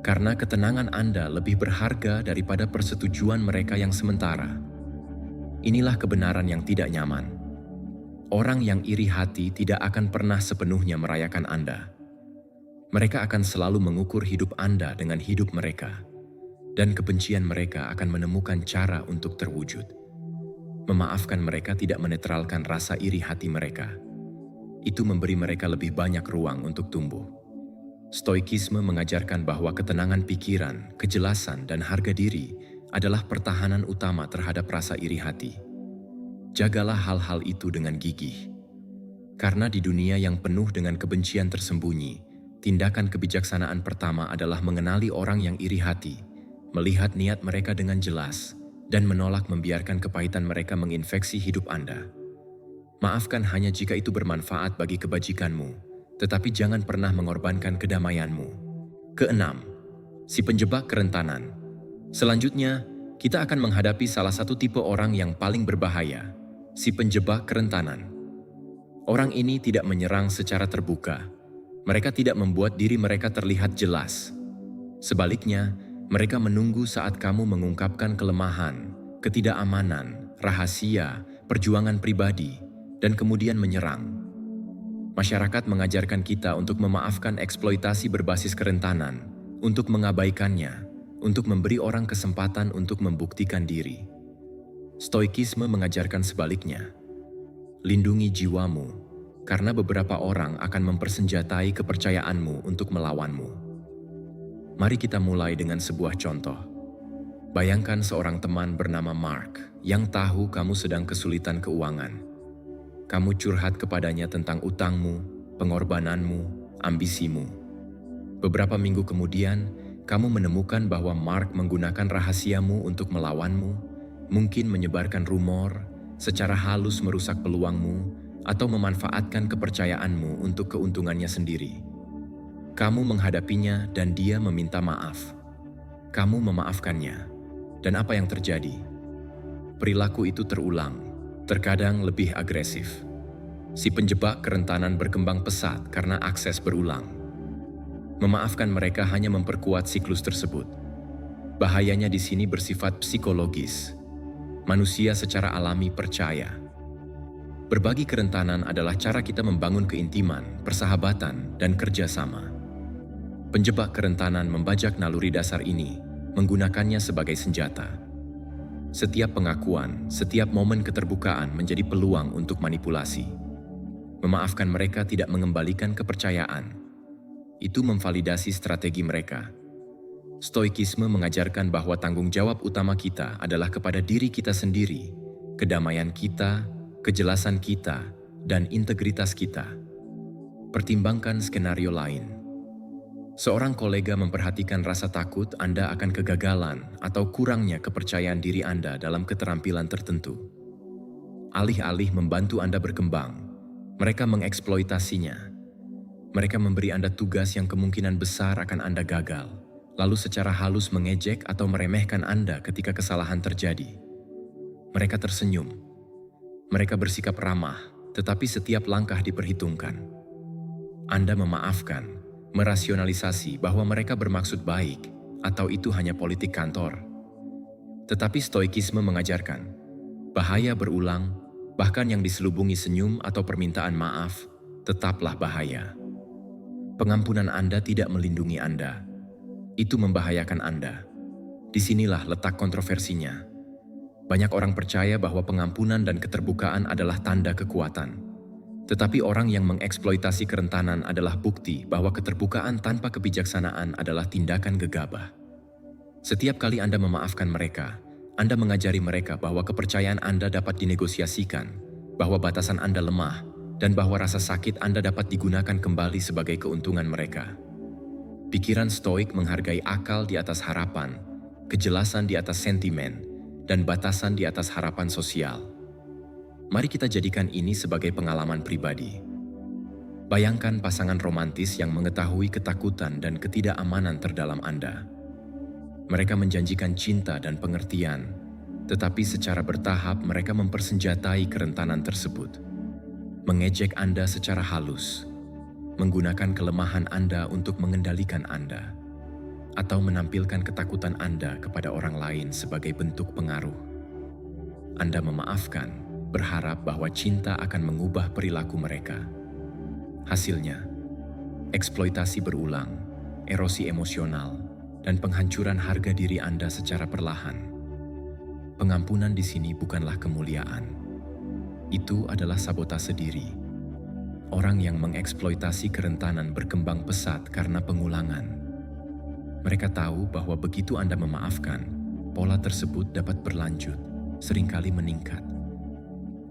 karena ketenangan Anda lebih berharga daripada persetujuan mereka yang sementara. Inilah kebenaran yang tidak nyaman. Orang yang iri hati tidak akan pernah sepenuhnya merayakan Anda. Mereka akan selalu mengukur hidup Anda dengan hidup mereka, dan kebencian mereka akan menemukan cara untuk terwujud. Memaafkan mereka tidak menetralkan rasa iri hati mereka. Itu memberi mereka lebih banyak ruang untuk tumbuh. Stoikisme mengajarkan bahwa ketenangan pikiran, kejelasan, dan harga diri adalah pertahanan utama terhadap rasa iri hati. Jagalah hal-hal itu dengan gigih. Karena di dunia yang penuh dengan kebencian tersembunyi, tindakan kebijaksanaan pertama adalah mengenali orang yang iri hati, melihat niat mereka dengan jelas, dan menolak membiarkan kepahitan mereka menginfeksi hidup Anda. Maafkan hanya jika itu bermanfaat bagi kebajikanmu, tetapi jangan pernah mengorbankan kedamaianmu. Keenam, si penjebak kerentanan. Selanjutnya, kita akan menghadapi salah satu tipe orang yang paling berbahaya, si penjebak kerentanan. Orang ini tidak menyerang secara terbuka. Mereka tidak membuat diri mereka terlihat jelas. Sebaliknya, mereka menunggu saat kamu mengungkapkan kelemahan, ketidakamanan, rahasia, perjuangan pribadi, dan kemudian menyerang. Masyarakat mengajarkan kita untuk memaafkan eksploitasi berbasis kerentanan, untuk mengabaikannya, untuk memberi orang kesempatan untuk membuktikan diri. Stoikisme mengajarkan sebaliknya. Lindungi jiwamu, karena beberapa orang akan mempersenjatai kepercayaanmu untuk melawanmu. Mari kita mulai dengan sebuah contoh. Bayangkan seorang teman bernama Mark yang tahu kamu sedang kesulitan keuangan. Kamu curhat kepadanya tentang utangmu, pengorbananmu, ambisimu. Beberapa minggu kemudian, kamu menemukan bahwa Mark menggunakan rahasiamu untuk melawanmu, mungkin menyebarkan rumor, secara halus merusak peluangmu, atau memanfaatkan kepercayaanmu untuk keuntungannya sendiri. Kamu menghadapinya dan dia meminta maaf. Kamu memaafkannya. Dan apa yang terjadi? Perilaku itu terulang, terkadang lebih agresif. Si penjebak kerentanan berkembang pesat karena akses berulang. Memaafkan mereka hanya memperkuat siklus tersebut. Bahayanya di sini bersifat psikologis. Manusia secara alami percaya. Berbagi kerentanan adalah cara kita membangun keintiman, persahabatan, dan kerjasama. Penjebak kerentanan membajak naluri dasar ini, menggunakannya sebagai senjata. Setiap pengakuan, setiap momen keterbukaan menjadi peluang untuk manipulasi. Memaafkan mereka tidak mengembalikan kepercayaan. Itu memvalidasi strategi mereka. Stoikisme mengajarkan bahwa tanggung jawab utama kita adalah kepada diri kita sendiri, kedamaian kita, kejelasan kita, dan integritas kita. Pertimbangkan skenario lain. Seorang kolega memperhatikan rasa takut Anda akan kegagalan atau kurangnya kepercayaan diri Anda dalam keterampilan tertentu. Alih-alih membantu Anda berkembang, mereka mengeksploitasinya. Mereka memberi Anda tugas yang kemungkinan besar akan Anda gagal, lalu secara halus mengejek atau meremehkan Anda ketika kesalahan terjadi. Mereka tersenyum. Mereka bersikap ramah, tetapi setiap langkah diperhitungkan. Anda memaafkan, merasionalisasi bahwa mereka bermaksud baik, atau itu hanya politik kantor. Tetapi stoikisme mengajarkan, bahaya berulang, bahkan yang diselubungi senyum atau permintaan maaf, tetaplah bahaya. Pengampunan Anda tidak melindungi Anda. Itu membahayakan Anda. Disinilah letak kontroversinya. Banyak orang percaya bahwa pengampunan dan keterbukaan adalah tanda kekuatan. Tetapi orang yang mengeksploitasi kerentanan adalah bukti bahwa keterbukaan tanpa kebijaksanaan adalah tindakan gegabah. Setiap kali Anda memaafkan mereka, Anda mengajari mereka bahwa kepercayaan Anda dapat dinegosiasikan, bahwa batasan Anda lemah, dan bahwa rasa sakit Anda dapat digunakan kembali sebagai keuntungan mereka. Pikiran stoik menghargai akal di atas harapan, kejelasan di atas sentimen, dan batasan di atas harapan sosial. Mari kita jadikan ini sebagai pengalaman pribadi. Bayangkan pasangan romantis yang mengetahui ketakutan dan ketidakamanan terdalam Anda. Mereka menjanjikan cinta dan pengertian, tetapi secara bertahap mereka mempersenjatai kerentanan tersebut. Mengejek Anda secara halus, menggunakan kelemahan Anda untuk mengendalikan Anda, atau menampilkan ketakutan Anda kepada orang lain sebagai bentuk pengaruh. Anda memaafkan, berharap bahwa cinta akan mengubah perilaku mereka. Hasilnya, eksploitasi berulang, erosi emosional, dan penghancuran harga diri Anda secara perlahan. Pengampunan di sini bukanlah kemuliaan. Itu adalah sabotase diri. Orang yang mengeksploitasi kerentanan berkembang pesat karena pengulangan. Mereka tahu bahwa begitu Anda memaafkan, pola tersebut dapat berlanjut, seringkali meningkat.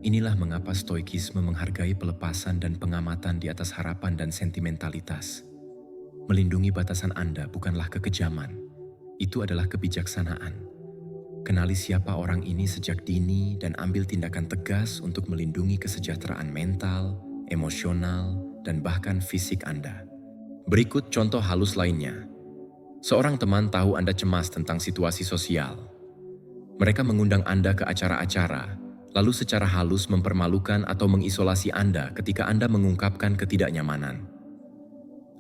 Inilah mengapa stoikisme menghargai pelepasan dan pengamatan di atas harapan dan sentimentalitas. Melindungi batasan Anda bukanlah kekejaman, itu adalah kebijaksanaan. Kenali siapa orang ini sejak dini dan ambil tindakan tegas untuk melindungi kesejahteraan mental, emosional, dan bahkan fisik Anda. Berikut contoh halus lainnya. Seorang teman tahu Anda cemas tentang situasi sosial. Mereka mengundang Anda ke acara-acara, lalu secara halus mempermalukan atau mengisolasi Anda ketika Anda mengungkapkan ketidaknyamanan.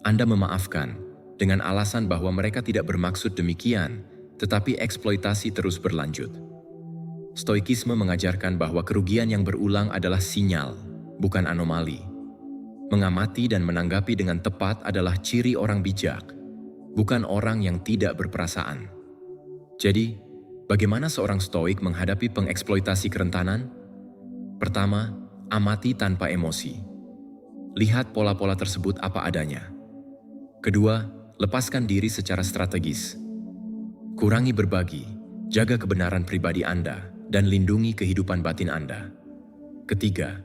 Anda memaafkan dengan alasan bahwa mereka tidak bermaksud demikian, tetapi eksploitasi terus berlanjut. Stoikisme mengajarkan bahwa kerugian yang berulang adalah sinyal, bukan anomali. Mengamati dan menanggapi dengan tepat adalah ciri orang bijak, bukan orang yang tidak berperasaan. Jadi, bagaimana seorang stoik menghadapi pengeksploitasi kerentanan? Pertama, amati tanpa emosi. Lihat pola-pola tersebut apa adanya. Kedua, lepaskan diri secara strategis. Kurangi berbagi, jaga kebenaran pribadi Anda, dan lindungi kehidupan batin Anda. Ketiga,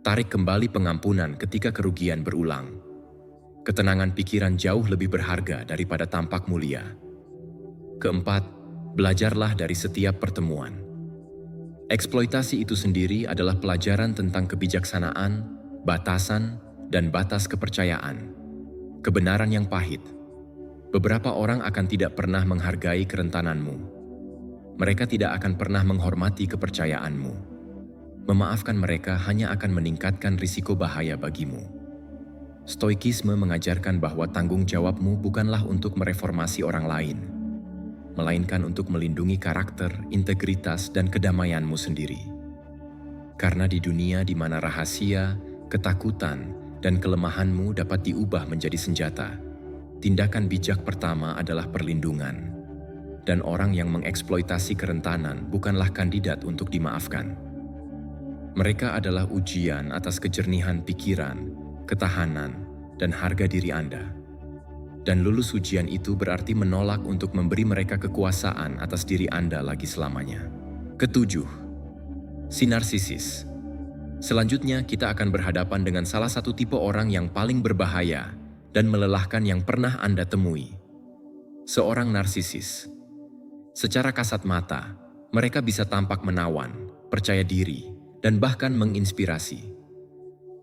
tarik kembali pengampunan ketika kerugian berulang. Ketenangan pikiran jauh lebih berharga daripada tampak mulia. Keempat, belajarlah dari setiap pertemuan. Eksploitasi itu sendiri adalah pelajaran tentang kebijaksanaan, batasan, dan batas kepercayaan. Kebenaran yang pahit. Beberapa orang akan tidak pernah menghargai kerentananmu. Mereka tidak akan pernah menghormati kepercayaanmu. Memaafkan mereka hanya akan meningkatkan risiko bahaya bagimu. Stoikisme mengajarkan bahwa tanggung jawabmu bukanlah untuk mereformasi orang lain, melainkan untuk melindungi karakter, integritas, dan kedamaianmu sendiri. Karena di dunia di mana rahasia, ketakutan, dan kelemahanmu dapat diubah menjadi senjata, tindakan bijak pertama adalah perlindungan. Dan orang yang mengeksploitasi kerentanan bukanlah kandidat untuk dimaafkan. Mereka adalah ujian atas kejernihan pikiran, ketahanan, dan harga diri Anda. Dan lulus ujian itu berarti menolak untuk memberi mereka kekuasaan atas diri Anda lagi selamanya. Ketujuh, si narsisis. Selanjutnya, kita akan berhadapan dengan salah satu tipe orang yang paling berbahaya dan melelahkan yang pernah Anda temui. Seorang narsisis. Secara kasat mata, mereka bisa tampak menawan, percaya diri, dan bahkan menginspirasi.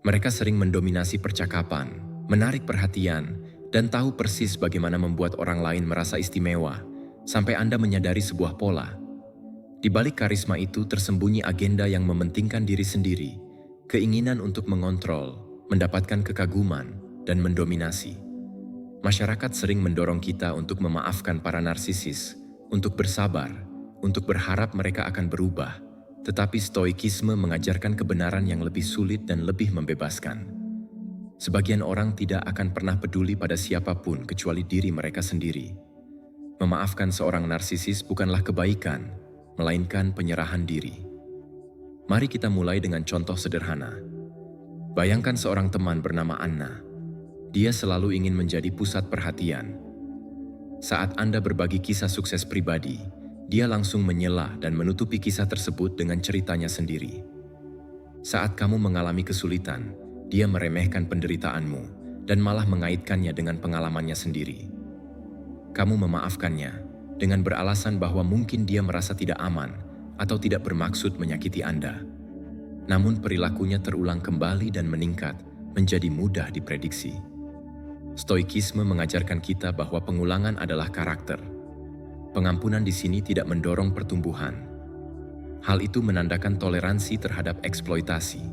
Mereka sering mendominasi percakapan, menarik perhatian, dan tahu persis bagaimana membuat orang lain merasa istimewa, sampai Anda menyadari sebuah pola. Di balik karisma itu tersembunyi agenda yang mementingkan diri sendiri, keinginan untuk mengontrol, mendapatkan kekaguman, dan mendominasi. Masyarakat sering mendorong kita untuk memaafkan para narsisis, untuk bersabar, untuk berharap mereka akan berubah, tetapi stoikisme mengajarkan kebenaran yang lebih sulit dan lebih membebaskan. Sebagian orang tidak akan pernah peduli pada siapapun kecuali diri mereka sendiri. Memaafkan seorang narsisis bukanlah kebaikan, melainkan penyerahan diri. Mari kita mulai dengan contoh sederhana. Bayangkan seorang teman bernama Anna. Dia selalu ingin menjadi pusat perhatian. Saat Anda berbagi kisah sukses pribadi, dia langsung menyela dan menutupi kisah tersebut dengan ceritanya sendiri. Saat kamu mengalami kesulitan, dia meremehkan penderitaanmu dan malah mengaitkannya dengan pengalamannya sendiri. Kamu memaafkannya dengan beralasan bahwa mungkin dia merasa tidak aman atau tidak bermaksud menyakiti Anda. Namun perilakunya terulang kembali dan meningkat menjadi mudah diprediksi. Stoikisme mengajarkan kita bahwa pengulangan adalah karakter. Pengampunan di sini tidak mendorong pertumbuhan. Hal itu menandakan toleransi terhadap eksploitasi.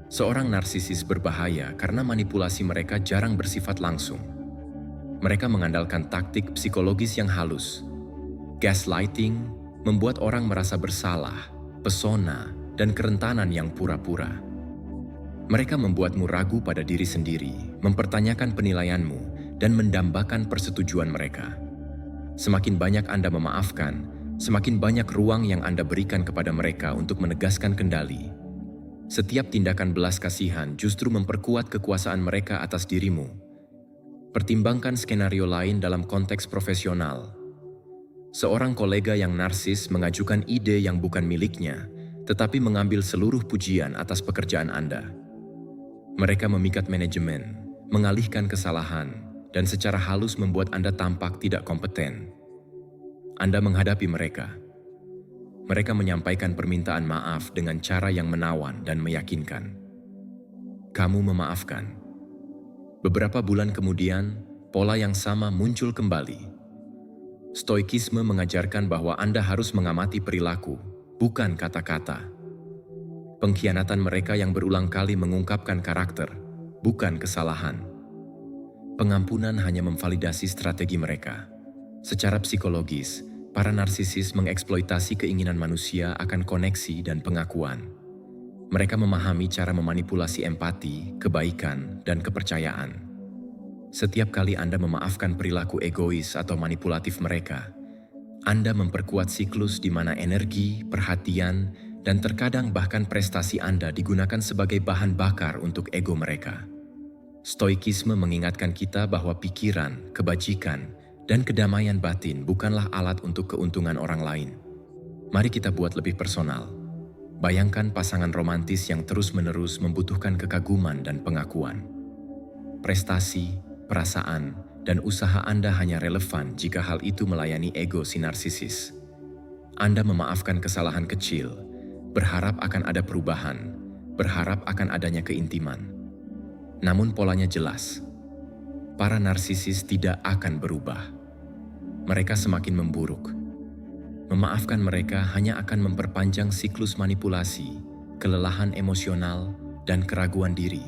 Seorang narsisis berbahaya karena manipulasi mereka jarang bersifat langsung. Mereka mengandalkan taktik psikologis yang halus. Gaslighting membuat orang merasa bersalah, pesona, dan kerentanan yang pura-pura. Mereka membuatmu ragu pada diri sendiri, mempertanyakan penilaianmu, dan mendambakan persetujuan mereka. Semakin banyak Anda memaafkan, semakin banyak ruang yang Anda berikan kepada mereka untuk menegaskan kendali. Setiap tindakan belas kasihan justru memperkuat kekuasaan mereka atas dirimu. Pertimbangkan skenario lain dalam konteks profesional. Seorang kolega yang narsis mengajukan ide yang bukan miliknya, tetapi mengambil seluruh pujian atas pekerjaan Anda. Mereka memikat manajemen, mengalihkan kesalahan, dan secara halus membuat Anda tampak tidak kompeten. Anda menghadapi mereka. mereka menyampaikan permintaan maaf dengan cara yang menawan dan meyakinkan. Kamu memaafkan. Beberapa bulan kemudian, pola yang sama muncul kembali. Stoikisme mengajarkan bahwa Anda harus mengamati perilaku, bukan kata-kata. Pengkhianatan mereka yang berulang kali mengungkapkan karakter, bukan kesalahan. Pengampunan hanya memvalidasi strategi mereka. Secara psikologis, para narsisis mengeksploitasi keinginan manusia akan koneksi dan pengakuan. Mereka memahami cara memanipulasi empati, kebaikan, dan kepercayaan. Setiap kali Anda memaafkan perilaku egois atau manipulatif mereka, Anda memperkuat siklus di mana energi, perhatian, dan terkadang bahkan prestasi Anda digunakan sebagai bahan bakar untuk ego mereka. Stoikisme mengingatkan kita bahwa pikiran, kebajikan, dan kedamaian batin bukanlah alat untuk keuntungan orang lain. Mari kita buat lebih personal. Bayangkan pasangan romantis yang terus-menerus membutuhkan kekaguman dan pengakuan. Prestasi, perasaan, dan usaha Anda hanya relevan jika hal itu melayani ego si narsisis. Anda memaafkan kesalahan kecil, berharap akan ada perubahan, berharap akan adanya keintiman. Namun polanya jelas. Para narsisis tidak akan berubah. Mereka semakin memburuk. Memaafkan mereka hanya akan memperpanjang siklus manipulasi, kelelahan emosional, dan keraguan diri.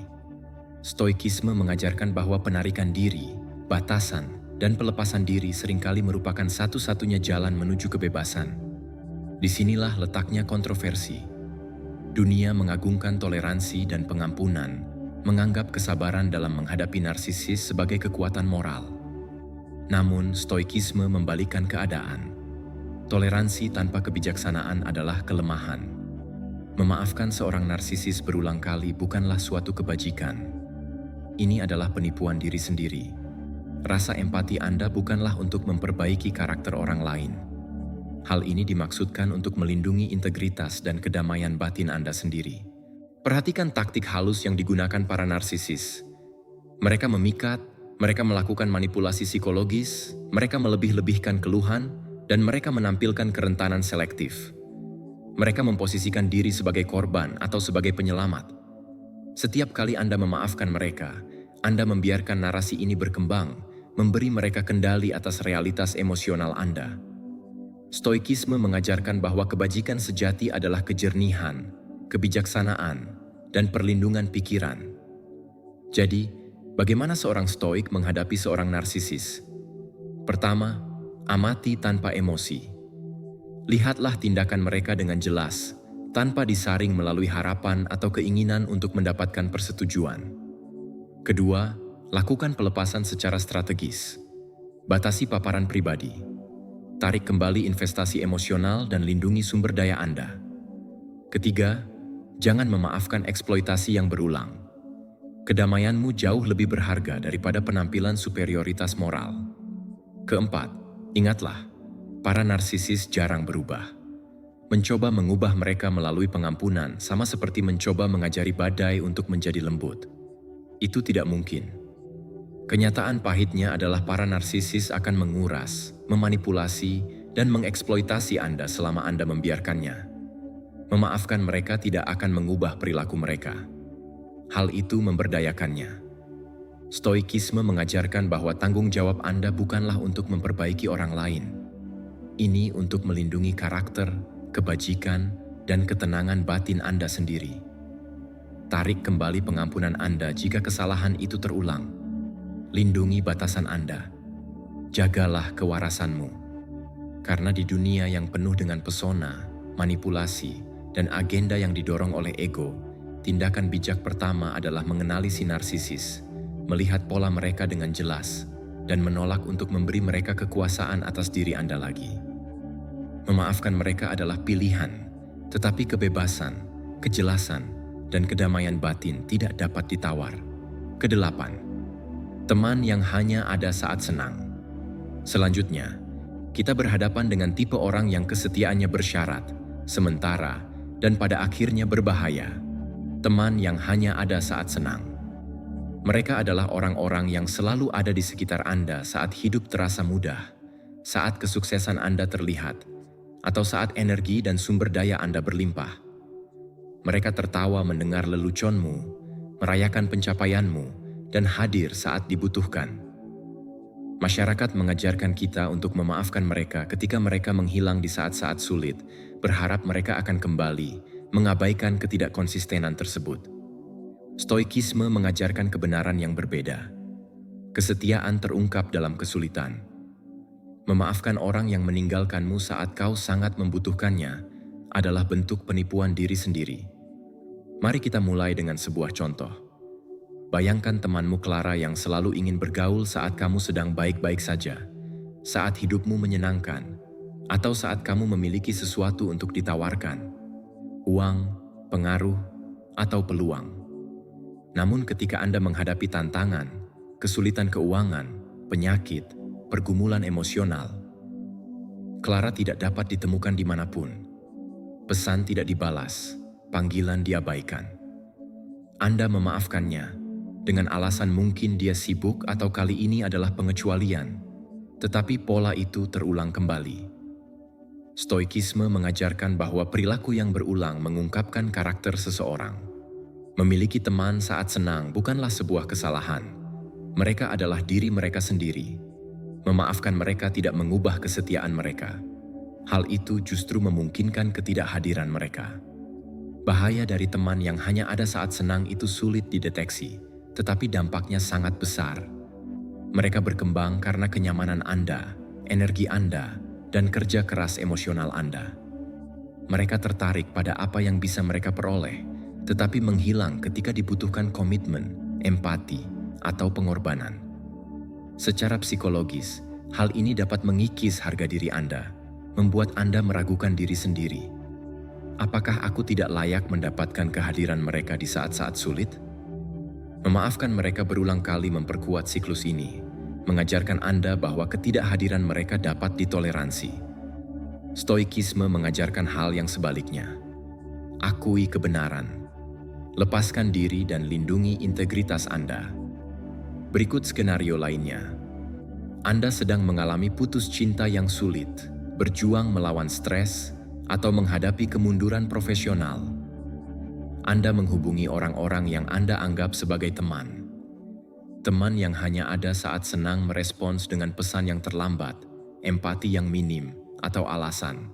Stoikisme mengajarkan bahwa penarikan diri, batasan, dan pelepasan diri seringkali merupakan satu-satunya jalan menuju kebebasan. Disinilah letaknya kontroversi. Dunia mengagungkan toleransi dan pengampunan, menganggap kesabaran dalam menghadapi narsisis sebagai kekuatan moral. Namun, stoikisme membalikkan keadaan. Toleransi tanpa kebijaksanaan adalah kelemahan. Memaafkan seorang narsisis berulang kali bukanlah suatu kebajikan. Ini adalah penipuan diri sendiri. Rasa empati Anda bukanlah untuk memperbaiki karakter orang lain. Hal ini dimaksudkan untuk melindungi integritas dan kedamaian batin Anda sendiri. Perhatikan taktik halus yang digunakan para narsisis. Mereka memikat, mereka melakukan manipulasi psikologis, mereka melebih-lebihkan keluhan, dan mereka menampilkan kerentanan selektif. Mereka memposisikan diri sebagai korban atau sebagai penyelamat. Setiap kali Anda memaafkan mereka, Anda membiarkan narasi ini berkembang, memberi mereka kendali atas realitas emosional Anda. Stoikisme mengajarkan bahwa kebajikan sejati adalah kejernihan, kebijaksanaan, dan perlindungan pikiran. Jadi, bagaimana seorang stoik menghadapi seorang narsisis? Pertama, amati tanpa emosi. Lihatlah tindakan mereka dengan jelas, tanpa disaring melalui harapan atau keinginan untuk mendapatkan persetujuan. Kedua, lakukan pelepasan secara strategis. Batasi paparan pribadi. Tarik kembali investasi emosional dan lindungi sumber daya Anda. Ketiga, jangan memaafkan eksploitasi yang berulang. Kedamaianmu jauh lebih berharga daripada penampilan superioritas moral. Keempat, ingatlah, para narsisis jarang berubah. Mencoba mengubah mereka melalui pengampunan sama seperti mencoba mengajari badai untuk menjadi lembut. Itu tidak mungkin. Kenyataan pahitnya adalah para narsisis akan menguras, memanipulasi, dan mengeksploitasi Anda selama Anda membiarkannya. Memaafkan mereka tidak akan mengubah perilaku mereka. Hal itu memberdayakannya. Stoikisme mengajarkan bahwa tanggung jawab Anda bukanlah untuk memperbaiki orang lain. Ini untuk melindungi karakter, kebajikan, dan ketenangan batin Anda sendiri. Tarik kembali pengampunan Anda jika kesalahan itu terulang. Lindungi batasan Anda. Jagalah kewarasanmu. Karena di dunia yang penuh dengan pesona, manipulasi, dan agenda yang didorong oleh ego, tindakan bijak pertama adalah mengenali si narsisis, melihat pola mereka dengan jelas, dan menolak untuk memberi mereka kekuasaan atas diri Anda lagi. Memaafkan mereka adalah pilihan, tetapi kebebasan, kejelasan, dan kedamaian batin tidak dapat ditawar. Kedelapan, teman yang hanya ada saat senang. Selanjutnya, kita berhadapan dengan tipe orang yang kesetiaannya bersyarat, sementara, dan pada akhirnya berbahaya. Teman yang hanya ada saat senang. Mereka adalah orang-orang yang selalu ada di sekitar Anda saat hidup terasa mudah, saat kesuksesan Anda terlihat, atau saat energi dan sumber daya Anda berlimpah. Mereka tertawa mendengar leluconmu, merayakan pencapaianmu, dan hadir saat dibutuhkan. Masyarakat mengajarkan kita untuk memaafkan mereka ketika mereka menghilang di saat-saat sulit, berharap mereka akan kembali, mengabaikan ketidakkonsistenan tersebut. Stoikisme mengajarkan kebenaran yang berbeda. Kesetiaan terungkap dalam kesulitan. Memaafkan orang yang meninggalkanmu saat kau sangat membutuhkannya adalah bentuk penipuan diri sendiri. Mari kita mulai dengan sebuah contoh. Bayangkan temanmu Clara yang selalu ingin bergaul saat kamu sedang baik-baik saja, saat hidupmu menyenangkan, atau saat kamu memiliki sesuatu untuk ditawarkan, uang, pengaruh, atau peluang. Namun ketika Anda menghadapi tantangan, kesulitan keuangan, penyakit, pergumulan emosional, Clara tidak dapat ditemukan dimanapun. Pesan tidak dibalas, panggilan diabaikan. Anda memaafkannya dengan alasan mungkin dia sibuk atau kali ini adalah pengecualian, tetapi pola itu terulang kembali. Stoikisme mengajarkan bahwa perilaku yang berulang mengungkapkan karakter seseorang. Memiliki teman saat senang bukanlah sebuah kesalahan. Mereka adalah diri mereka sendiri. Memaafkan mereka tidak mengubah kesetiaan mereka. Hal itu justru memungkinkan ketidakhadiran mereka. Bahaya dari teman yang hanya ada saat senang itu sulit dideteksi, tetapi dampaknya sangat besar. Mereka berkembang karena kenyamanan Anda, energi Anda, dan kerja keras emosional Anda. Mereka tertarik pada apa yang bisa mereka peroleh, tetapi menghilang ketika dibutuhkan komitmen, empati, atau pengorbanan. Secara psikologis, hal ini dapat mengikis harga diri Anda, membuat Anda meragukan diri sendiri. Apakah aku tidak layak mendapatkan kehadiran mereka di saat-saat sulit? Memaafkan mereka berulang kali memperkuat siklus ini, mengajarkan Anda bahwa ketidakhadiran mereka dapat ditoleransi. Stoikisme mengajarkan hal yang sebaliknya. Akui kebenaran. Lepaskan diri dan lindungi integritas Anda. Berikut skenario lainnya. Anda sedang mengalami putus cinta yang sulit, berjuang melawan stres, atau menghadapi kemunduran profesional. Anda menghubungi orang-orang yang Anda anggap sebagai teman. Teman yang hanya ada saat senang merespons dengan pesan yang terlambat, empati yang minim, atau alasan.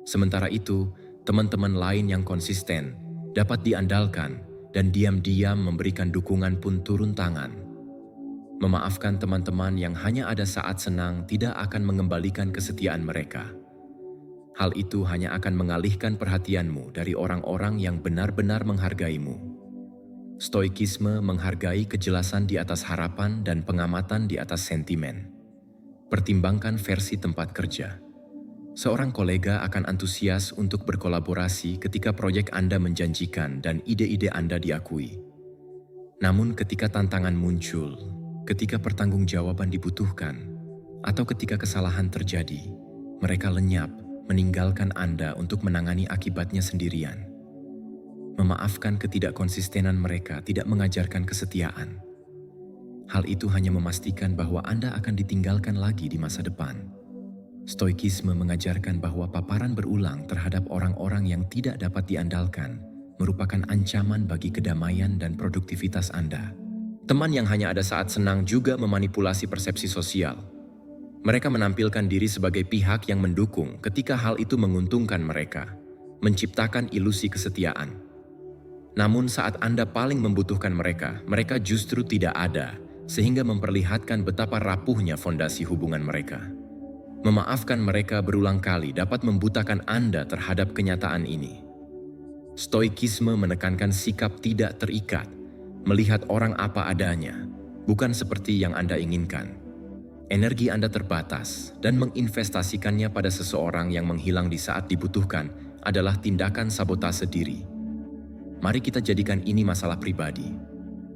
Sementara itu, teman-teman lain yang konsisten dapat diandalkan dan diam-diam memberikan dukungan pun turun tangan. Memaafkan teman-teman yang hanya ada saat senang tidak akan mengembalikan kesetiaan mereka. Hal itu hanya akan mengalihkan perhatianmu dari orang-orang yang benar-benar menghargaimu. Stoikisme menghargai kejelasan di atas harapan dan pengamatan di atas sentimen. Pertimbangkan versi tempat kerja. Seorang kolega akan antusias untuk berkolaborasi ketika proyek Anda menjanjikan dan ide-ide Anda diakui. Namun ketika tantangan muncul, ketika pertanggungjawaban dibutuhkan, atau ketika kesalahan terjadi, mereka lenyap, meninggalkan Anda untuk menangani akibatnya sendirian. Memaafkan ketidakkonsistenan mereka tidak mengajarkan kesetiaan. Hal itu hanya memastikan bahwa Anda akan ditinggalkan lagi di masa depan. Stoikisme mengajarkan bahwa paparan berulang terhadap orang-orang yang tidak dapat diandalkan merupakan ancaman bagi kedamaian dan produktivitas Anda. Teman yang hanya ada saat senang juga memanipulasi persepsi sosial. Mereka menampilkan diri sebagai pihak yang mendukung ketika hal itu menguntungkan mereka, menciptakan ilusi kesetiaan. Namun saat Anda paling membutuhkan mereka, mereka justru tidak ada, sehingga memperlihatkan betapa rapuhnya fondasi hubungan mereka. Memaafkan mereka berulang kali dapat membutakan Anda terhadap kenyataan ini. Stoikisme menekankan sikap tidak terikat, melihat orang apa adanya, bukan seperti yang Anda inginkan. Energi Anda terbatas dan menginvestasikannya pada seseorang yang menghilang di saat dibutuhkan adalah tindakan sabotase diri. Mari kita jadikan ini masalah pribadi.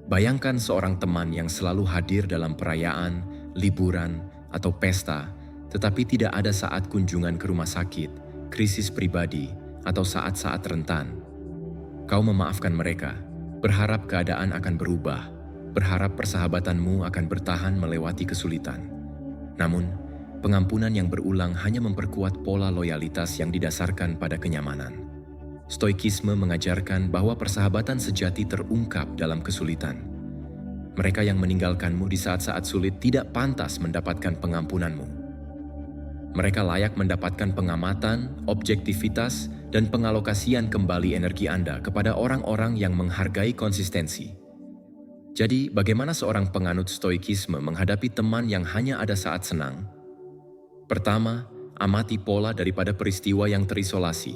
Bayangkan seorang teman yang selalu hadir dalam perayaan, liburan, atau pesta, tetapi tidak ada saat kunjungan ke rumah sakit, krisis pribadi, atau saat-saat rentan. Kau memaafkan mereka, berharap keadaan akan berubah, berharap persahabatanmu akan bertahan melewati kesulitan. Namun, pengampunan yang berulang hanya memperkuat pola loyalitas yang didasarkan pada kenyamanan. Stoikisme mengajarkan bahwa persahabatan sejati terungkap dalam kesulitan. Mereka yang meninggalkanmu di saat-saat sulit tidak pantas mendapatkan pengampunanmu. Mereka layak mendapatkan pengamatan, objektivitas, dan pengalokasian kembali energi Anda kepada orang-orang yang menghargai konsistensi. Jadi, bagaimana seorang penganut stoikisme menghadapi teman yang hanya ada saat senang? Pertama, amati pola daripada peristiwa yang terisolasi.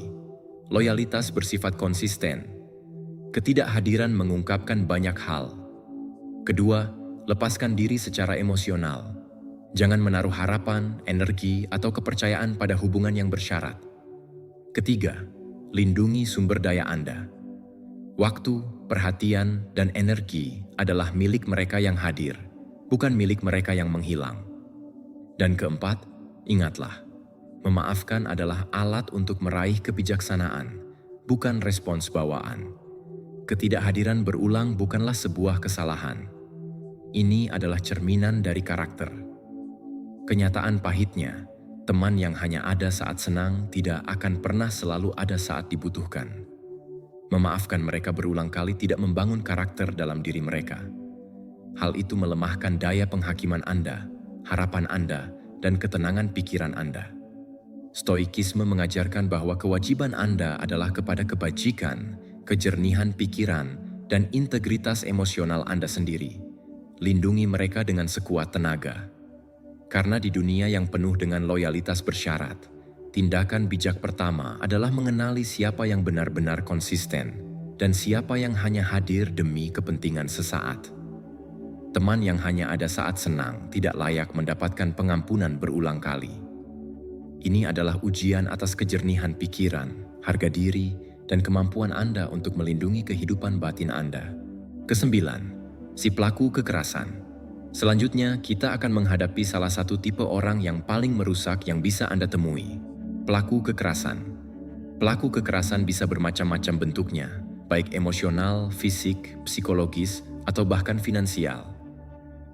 Loyalitas bersifat konsisten. Ketidakhadiran mengungkapkan banyak hal. Kedua, lepaskan diri secara emosional. Jangan menaruh harapan, energi, atau kepercayaan pada hubungan yang bersyarat. Ketiga, lindungi sumber daya Anda. Waktu, perhatian, dan energi adalah milik mereka yang hadir, bukan milik mereka yang menghilang. Dan keempat, ingatlah, memaafkan adalah alat untuk meraih kebijaksanaan, bukan respons bawaan. Ketidakhadiran berulang bukanlah sebuah kesalahan. Ini adalah cerminan dari karakter. Kenyataan pahitnya, teman yang hanya ada saat senang tidak akan pernah selalu ada saat dibutuhkan. Memaafkan mereka berulang kali tidak membangun karakter dalam diri mereka. Hal itu melemahkan daya penghakiman Anda, harapan Anda, dan ketenangan pikiran Anda. Stoikisme mengajarkan bahwa kewajiban Anda adalah kepada kebajikan, kejernihan pikiran, dan integritas emosional Anda sendiri. Lindungi mereka dengan sekuat tenaga. Karena di dunia yang penuh dengan loyalitas bersyarat, tindakan bijak pertama adalah mengenali siapa yang benar-benar konsisten dan siapa yang hanya hadir demi kepentingan sesaat. Teman yang hanya ada saat senang tidak layak mendapatkan pengampunan berulang kali. Ini adalah ujian atas kejernihan pikiran, harga diri, dan kemampuan Anda untuk melindungi kehidupan batin Anda. Kesembilan, si pelaku kekerasan. Selanjutnya, kita akan menghadapi salah satu tipe orang yang paling merusak yang bisa Anda temui. Pelaku kekerasan. Pelaku kekerasan bisa bermacam-macam bentuknya, baik emosional, fisik, psikologis, atau bahkan finansial.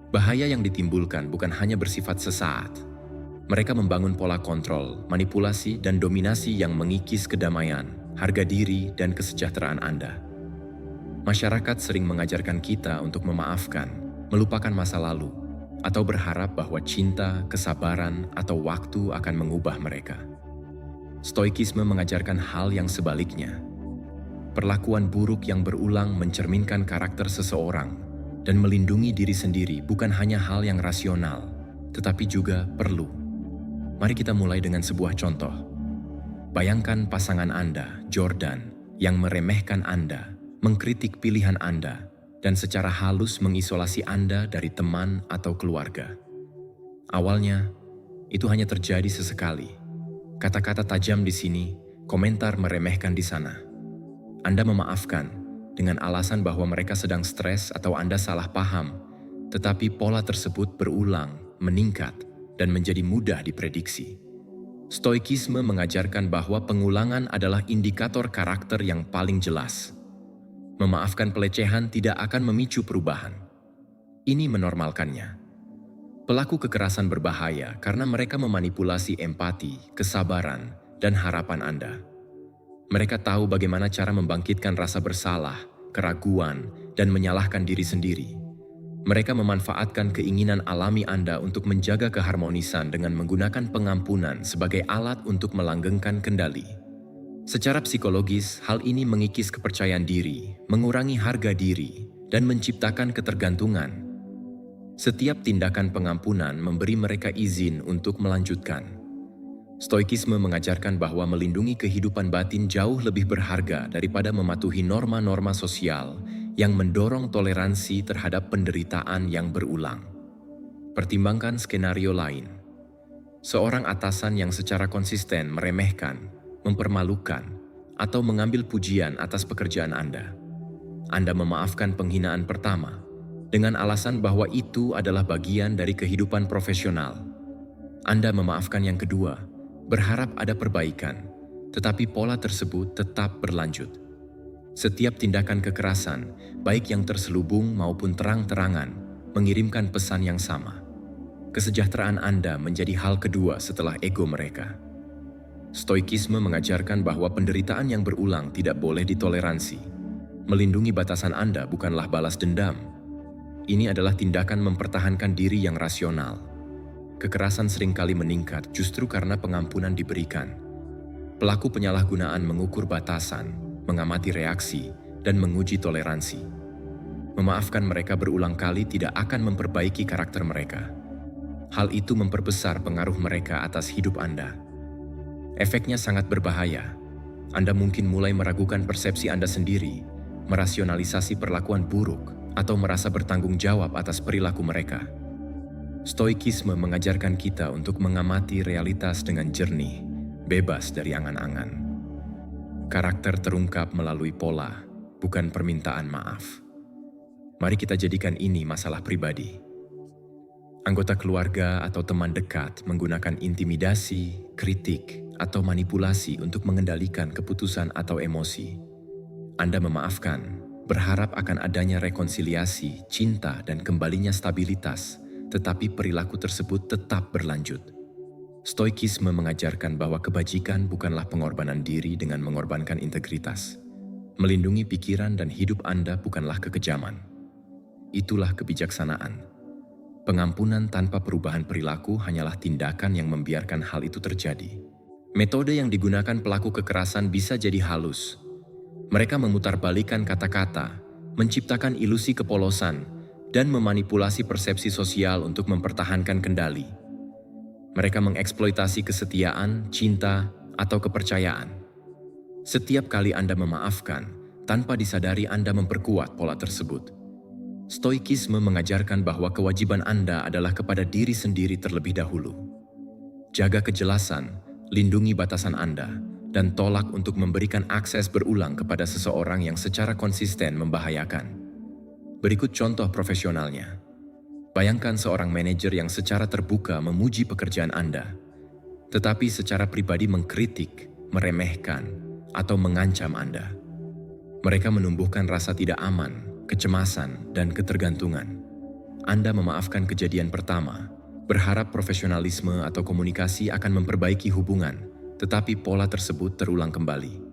Bahaya yang ditimbulkan bukan hanya bersifat sesaat. Mereka membangun pola kontrol, manipulasi, dan dominasi yang mengikis kedamaian, harga diri, dan kesejahteraan Anda. Masyarakat sering mengajarkan kita untuk memaafkan, melupakan masa lalu, atau berharap bahwa cinta, kesabaran, atau waktu akan mengubah mereka. Stoikisme mengajarkan hal yang sebaliknya. Perlakuan buruk yang berulang mencerminkan karakter seseorang, dan melindungi diri sendiri bukan hanya hal yang rasional, tetapi juga perlu. Mari kita mulai dengan sebuah contoh. Bayangkan pasangan Anda, Jordan, yang meremehkan Anda, mengkritik pilihan Anda, dan secara halus mengisolasi Anda dari teman atau keluarga. Awalnya, itu hanya terjadi sesekali. Kata-kata tajam di sini, komentar meremehkan di sana. Anda memaafkan dengan alasan bahwa mereka sedang stres atau Anda salah paham, tetapi pola tersebut berulang, meningkat, dan menjadi mudah diprediksi. Stoikisme mengajarkan bahwa pengulangan adalah indikator karakter yang paling jelas. Memaafkan pelecehan tidak akan memicu perubahan. Ini menormalkannya. Pelaku kekerasan berbahaya karena mereka memanipulasi empati, kesabaran, dan harapan Anda. Mereka tahu bagaimana cara membangkitkan rasa bersalah, keraguan, dan menyalahkan diri sendiri. Mereka memanfaatkan keinginan alami Anda untuk menjaga keharmonisan dengan menggunakan pengampunan sebagai alat untuk melanggengkan kendali. Secara psikologis, hal ini mengikis kepercayaan diri, mengurangi harga diri, dan menciptakan ketergantungan. Setiap tindakan pengampunan memberi mereka izin untuk melanjutkan. Stoikisme mengajarkan bahwa melindungi kehidupan batin jauh lebih berharga daripada mematuhi norma-norma sosial yang mendorong toleransi terhadap penderitaan yang berulang. Pertimbangkan skenario lain. Seorang atasan yang secara konsisten meremehkan, mempermalukan, atau mengambil pujian atas pekerjaan Anda. Anda memaafkan penghinaan pertama dengan alasan bahwa itu adalah bagian dari kehidupan profesional. Anda memaafkan yang kedua, berharap ada perbaikan, tetapi pola tersebut tetap berlanjut. Setiap tindakan kekerasan, baik yang terselubung maupun terang-terangan, mengirimkan pesan yang sama. Kesejahteraan Anda menjadi hal kedua setelah ego mereka. Stoikisme mengajarkan bahwa penderitaan yang berulang tidak boleh ditoleransi. Melindungi batasan Anda bukanlah balas dendam. Ini adalah tindakan mempertahankan diri yang rasional. Kekerasan seringkali meningkat justru karena pengampunan diberikan. Pelaku penyalahgunaan mengukur batasan, mengamati reaksi, dan menguji toleransi. Memaafkan mereka berulang kali tidak akan memperbaiki karakter mereka. Hal itu memperbesar pengaruh mereka atas hidup Anda. Efeknya sangat berbahaya. Anda mungkin mulai meragukan persepsi Anda sendiri, merasionalisasi perlakuan buruk, atau merasa bertanggung jawab atas perilaku mereka. Stoikisme mengajarkan kita untuk mengamati realitas dengan jernih, bebas dari angan-angan. Karakter terungkap melalui pola, bukan permintaan maaf. Mari kita jadikan ini masalah pribadi. Anggota keluarga atau teman dekat menggunakan intimidasi, kritik, atau manipulasi untuk mengendalikan keputusan atau emosi. Anda memaafkan, berharap akan adanya rekonsiliasi, cinta, dan kembalinya stabilitas, tetapi perilaku tersebut tetap berlanjut. Stoikisme mengajarkan bahwa kebajikan bukanlah pengorbanan diri dengan mengorbankan integritas. Melindungi pikiran dan hidup Anda bukanlah kekejaman. Itulah kebijaksanaan. Pengampunan tanpa perubahan perilaku hanyalah tindakan yang membiarkan hal itu terjadi. Metode yang digunakan pelaku kekerasan bisa jadi halus. Mereka memutarbalikkan kata-kata, menciptakan ilusi kepolosan, dan memanipulasi persepsi sosial untuk mempertahankan kendali. Mereka mengeksploitasi kesetiaan, cinta, atau kepercayaan. Setiap kali Anda memaafkan, tanpa disadari Anda memperkuat pola tersebut. Stoikisme mengajarkan bahwa kewajiban Anda adalah kepada diri sendiri terlebih dahulu. Jaga kejelasan, lindungi batasan Anda, dan tolak untuk memberikan akses berulang kepada seseorang yang secara konsisten membahayakan. Berikut contoh profesionalnya. Bayangkan seorang manajer yang secara terbuka memuji pekerjaan Anda, tetapi secara pribadi mengkritik, meremehkan, atau mengancam Anda. Mereka menumbuhkan rasa tidak aman, kecemasan, dan ketergantungan. Anda memaafkan kejadian pertama, berharap profesionalisme atau komunikasi akan memperbaiki hubungan, tetapi pola tersebut terulang kembali.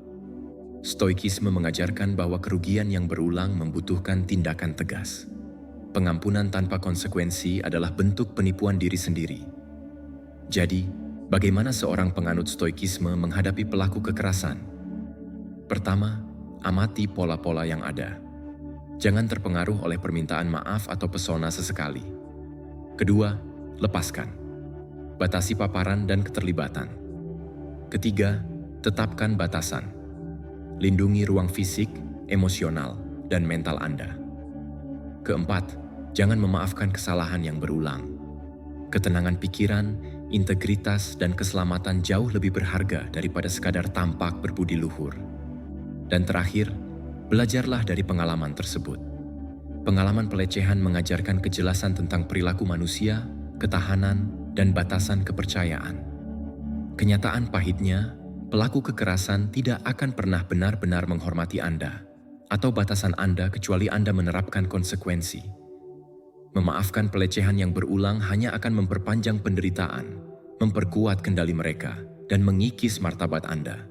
Stoikisme mengajarkan bahwa kerugian yang berulang membutuhkan tindakan tegas. Pengampunan tanpa konsekuensi adalah bentuk penipuan diri sendiri. Jadi, bagaimana seorang penganut stoikisme menghadapi pelaku kekerasan? Pertama, amati pola-pola yang ada. Jangan terpengaruh oleh permintaan maaf atau pesona sesekali. Kedua, lepaskan. Batasi paparan dan keterlibatan. Ketiga, tetapkan batasan. Lindungi ruang fisik, emosional, dan mental Anda. Keempat, jangan memaafkan kesalahan yang berulang. Ketenangan pikiran, integritas, dan keselamatan jauh lebih berharga daripada sekadar tampak berbudi luhur. Dan terakhir, belajarlah dari pengalaman tersebut. Pengalaman pelecehan mengajarkan kejelasan tentang perilaku manusia, ketahanan, dan batasan kepercayaan. Kenyataan pahitnya, pelaku kekerasan tidak akan pernah benar-benar menghormati Anda atau batasan Anda kecuali Anda menerapkan konsekuensi. Memaafkan pelecehan yang berulang hanya akan memperpanjang penderitaan, memperkuat kendali mereka, dan mengikis martabat Anda.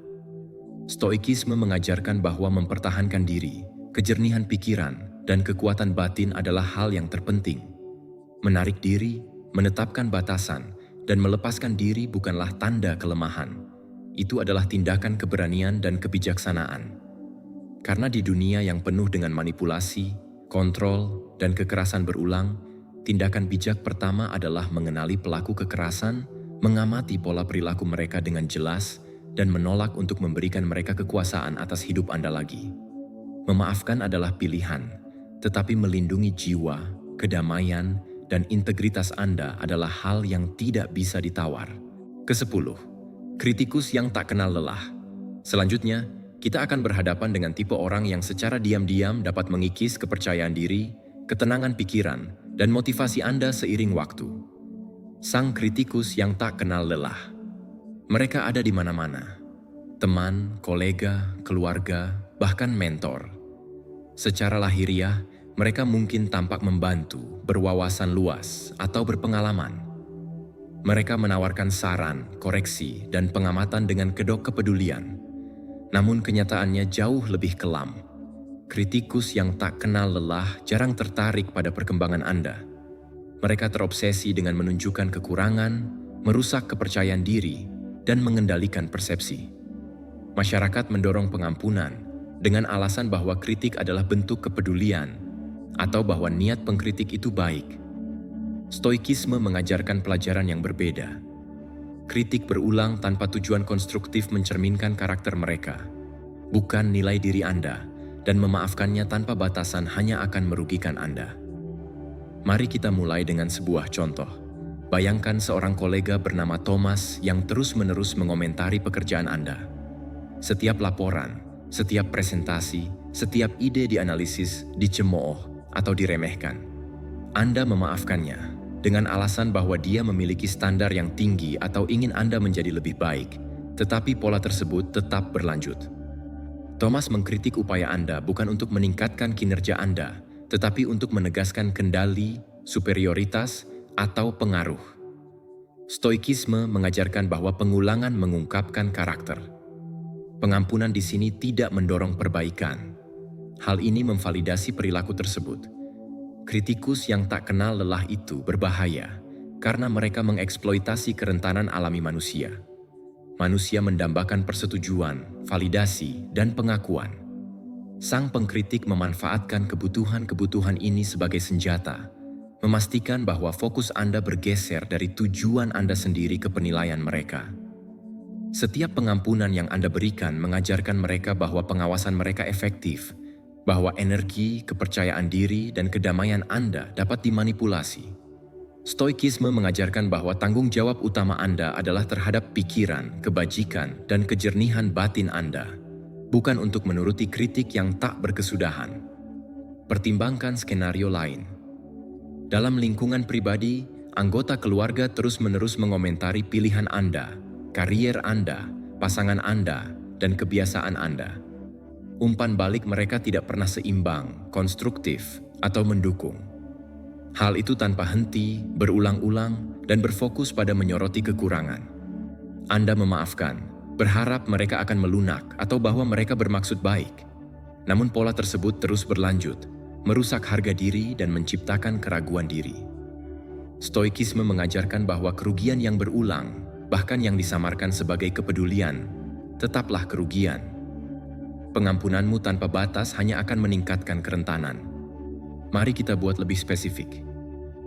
Stoikisme mengajarkan bahwa mempertahankan diri, kejernihan pikiran, dan kekuatan batin adalah hal yang terpenting. Menarik diri, menetapkan batasan, dan melepaskan diri bukanlah tanda kelemahan. Itu adalah tindakan keberanian dan kebijaksanaan. Karena di dunia yang penuh dengan manipulasi, kontrol, dan kekerasan berulang, tindakan bijak pertama adalah mengenali pelaku kekerasan, mengamati pola perilaku mereka dengan jelas, dan menolak untuk memberikan mereka kekuasaan atas hidup Anda lagi. Memaafkan adalah pilihan, tetapi melindungi jiwa, kedamaian, dan integritas Anda adalah hal yang tidak bisa ditawar. Kesepuluh, kritikus yang tak kenal lelah. Selanjutnya, kita akan berhadapan dengan tipe orang yang secara diam-diam dapat mengikis kepercayaan diri, ketenangan pikiran, dan motivasi Anda seiring waktu. Sang kritikus yang tak kenal lelah. Mereka ada di mana-mana. Teman, kolega, keluarga, bahkan mentor. Secara lahiriah, mereka mungkin tampak membantu, berwawasan luas, atau berpengalaman. Mereka menawarkan saran, koreksi, dan pengamatan dengan kedok kepedulian. Namun kenyataannya jauh lebih kelam. Kritikus yang tak kenal lelah jarang tertarik pada perkembangan Anda. Mereka terobsesi dengan menunjukkan kekurangan, merusak kepercayaan diri, dan mengendalikan persepsi. Masyarakat mendorong pengampunan dengan alasan bahwa kritik adalah bentuk kepedulian atau bahwa niat pengkritik itu baik. Stoikisme mengajarkan pelajaran yang berbeda. Kritik berulang tanpa tujuan konstruktif mencerminkan karakter mereka, bukan nilai diri Anda, dan memaafkannya tanpa batasan hanya akan merugikan Anda. Mari kita mulai dengan sebuah contoh. Bayangkan seorang kolega bernama Thomas yang terus-menerus mengomentari pekerjaan Anda. Setiap laporan, setiap presentasi, setiap ide dianalisis, dicemooh, atau diremehkan. Anda memaafkannya dengan alasan bahwa dia memiliki standar yang tinggi atau ingin Anda menjadi lebih baik, tetapi pola tersebut tetap berlanjut. Thomas mengkritik upaya Anda bukan untuk meningkatkan kinerja Anda, tetapi untuk menegaskan kendali, superioritas, atau pengaruh. Stoikisme mengajarkan bahwa pengulangan mengungkapkan karakter. Pengampunan di sini tidak mendorong perbaikan. Hal ini memvalidasi perilaku tersebut. Kritikus yang tak kenal lelah itu berbahaya karena mereka mengeksploitasi kerentanan alami manusia. Manusia mendambakan persetujuan, validasi, dan pengakuan. Sang pengkritik memanfaatkan kebutuhan-kebutuhan ini sebagai senjata, memastikan bahwa fokus Anda bergeser dari tujuan Anda sendiri ke penilaian mereka. Setiap pengampunan yang Anda berikan mengajarkan mereka bahwa pengawasan mereka efektif, bahwa energi, kepercayaan diri, dan kedamaian Anda dapat dimanipulasi. Stoikisme mengajarkan bahwa tanggung jawab utama Anda adalah terhadap pikiran, kebajikan, dan kejernihan batin Anda, bukan untuk menuruti kritik yang tak berkesudahan. Pertimbangkan skenario lain. Dalam lingkungan pribadi, anggota keluarga terus-menerus mengomentari pilihan Anda, karier Anda, pasangan Anda, dan kebiasaan Anda. Umpan balik mereka tidak pernah seimbang, konstruktif, atau mendukung. Hal itu tanpa henti, berulang-ulang, dan berfokus pada menyoroti kekurangan. Anda memaafkan, berharap mereka akan melunak atau bahwa mereka bermaksud baik. Namun pola tersebut terus berlanjut, merusak harga diri dan menciptakan keraguan diri. Stoikisme mengajarkan bahwa kerugian yang berulang, bahkan yang disamarkan sebagai kepedulian, tetaplah kerugian. Pengampunanmu tanpa batas hanya akan meningkatkan kerentanan. Mari kita buat lebih spesifik.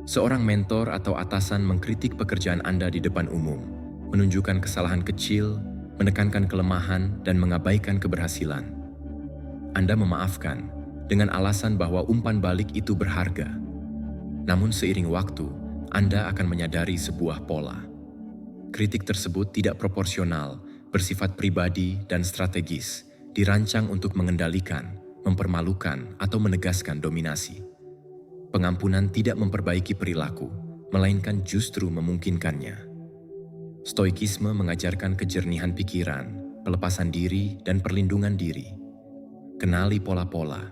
Seorang mentor atau atasan mengkritik pekerjaan Anda di depan umum, menunjukkan kesalahan kecil, menekankan kelemahan, dan mengabaikan keberhasilan. Anda memaafkan dengan alasan bahwa umpan balik itu berharga. Namun seiring waktu, Anda akan menyadari sebuah pola. Kritik tersebut tidak proporsional, bersifat pribadi dan strategis, dirancang untuk mengendalikan, mempermalukan, atau menegaskan dominasi. Pengampunan tidak memperbaiki perilaku, melainkan justru memungkinkannya. Stoikisme mengajarkan kejernihan pikiran, pelepasan diri, dan perlindungan diri. Kenali pola-pola,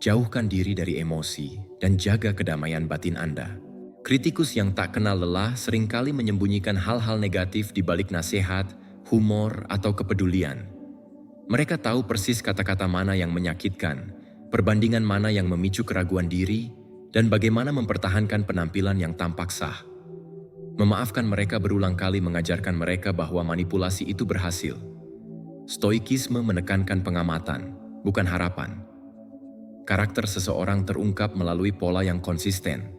jauhkan diri dari emosi, dan jaga kedamaian batin Anda. Kritikus yang tak kenal lelah seringkali menyembunyikan hal-hal negatif di balik nasihat, humor, atau kepedulian. Mereka tahu persis kata-kata mana yang menyakitkan, perbandingan mana yang memicu keraguan diri, dan bagaimana mempertahankan penampilan yang tampak sah. Memaafkan mereka berulang kali mengajarkan mereka bahwa manipulasi itu berhasil. Stoikisme menekankan pengamatan, bukan harapan. Karakter seseorang terungkap melalui pola yang konsisten,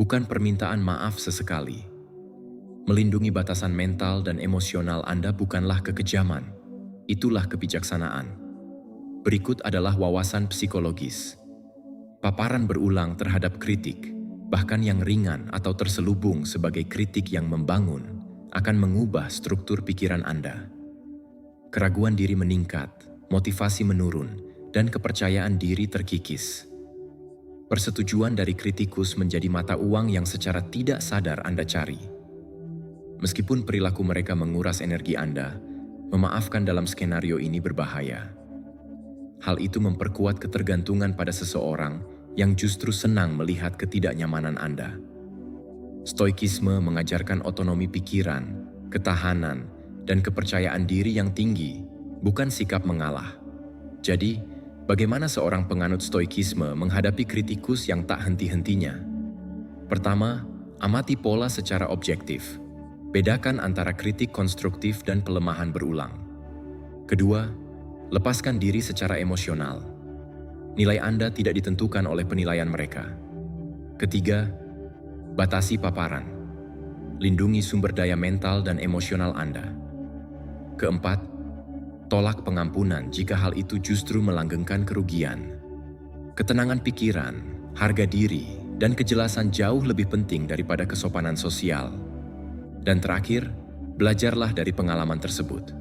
bukan permintaan maaf sesekali. Melindungi batasan mental dan emosional Anda bukanlah kekejaman, itulah kebijaksanaan. Berikut adalah wawasan psikologis. Paparan berulang terhadap kritik, bahkan yang ringan atau terselubung sebagai kritik yang membangun, akan mengubah struktur pikiran Anda. Keraguan diri meningkat, motivasi menurun, dan kepercayaan diri terkikis. Persetujuan dari kritikus menjadi mata uang yang secara tidak sadar Anda cari. Meskipun perilaku mereka menguras energi Anda, memaafkan dalam skenario ini berbahaya. Hal itu memperkuat ketergantungan pada seseorang yang justru senang melihat ketidaknyamanan Anda. Stoikisme mengajarkan otonomi pikiran, ketahanan, dan kepercayaan diri yang tinggi, bukan sikap mengalah. Jadi, bagaimana seorang penganut stoikisme menghadapi kritikus yang tak henti-hentinya? Pertama, amati pola secara objektif. Bedakan antara kritik konstruktif dan pelemahan berulang. Kedua, lepaskan diri secara emosional. Nilai Anda tidak ditentukan oleh penilaian mereka. Ketiga, batasi paparan. Lindungi sumber daya mental dan emosional Anda. Keempat, tolak pengampunan jika hal itu justru melanggengkan kerugian. Ketenangan pikiran, harga diri, dan kejelasan jauh lebih penting daripada kesopanan sosial. Dan terakhir, belajarlah dari pengalaman tersebut.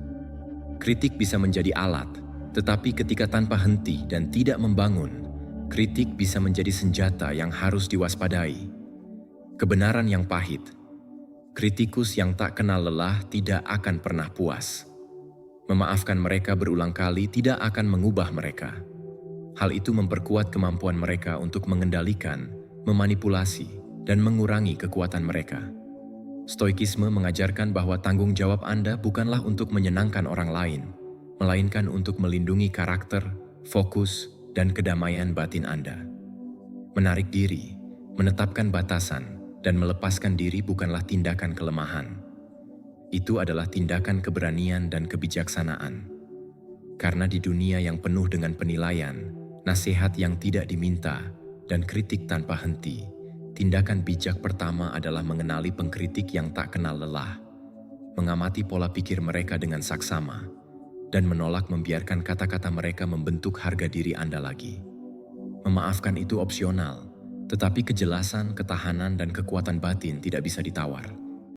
Kritik bisa menjadi alat, tetapi ketika tanpa henti dan tidak membangun, kritik bisa menjadi senjata yang harus diwaspadai. Kebenaran yang pahit. Kritikus yang tak kenal lelah tidak akan pernah puas. Memaafkan mereka berulang kali tidak akan mengubah mereka. Hal itu memperkuat kemampuan mereka untuk mengendalikan, memanipulasi, dan mengurangi kekuatan mereka. Stoikisme mengajarkan bahwa tanggung jawab Anda bukanlah untuk menyenangkan orang lain, melainkan untuk melindungi karakter, fokus, dan kedamaian batin Anda. Menarik diri, menetapkan batasan, dan melepaskan diri bukanlah tindakan kelemahan. Itu adalah tindakan keberanian dan kebijaksanaan. Karena di dunia yang penuh dengan penilaian, nasihat yang tidak diminta, dan kritik tanpa henti, tindakan bijak pertama adalah mengenali pengkritik yang tak kenal lelah, mengamati pola pikir mereka dengan saksama, dan menolak membiarkan kata-kata mereka membentuk harga diri Anda lagi. Memaafkan itu opsional, tetapi kejelasan, ketahanan, dan kekuatan batin tidak bisa ditawar.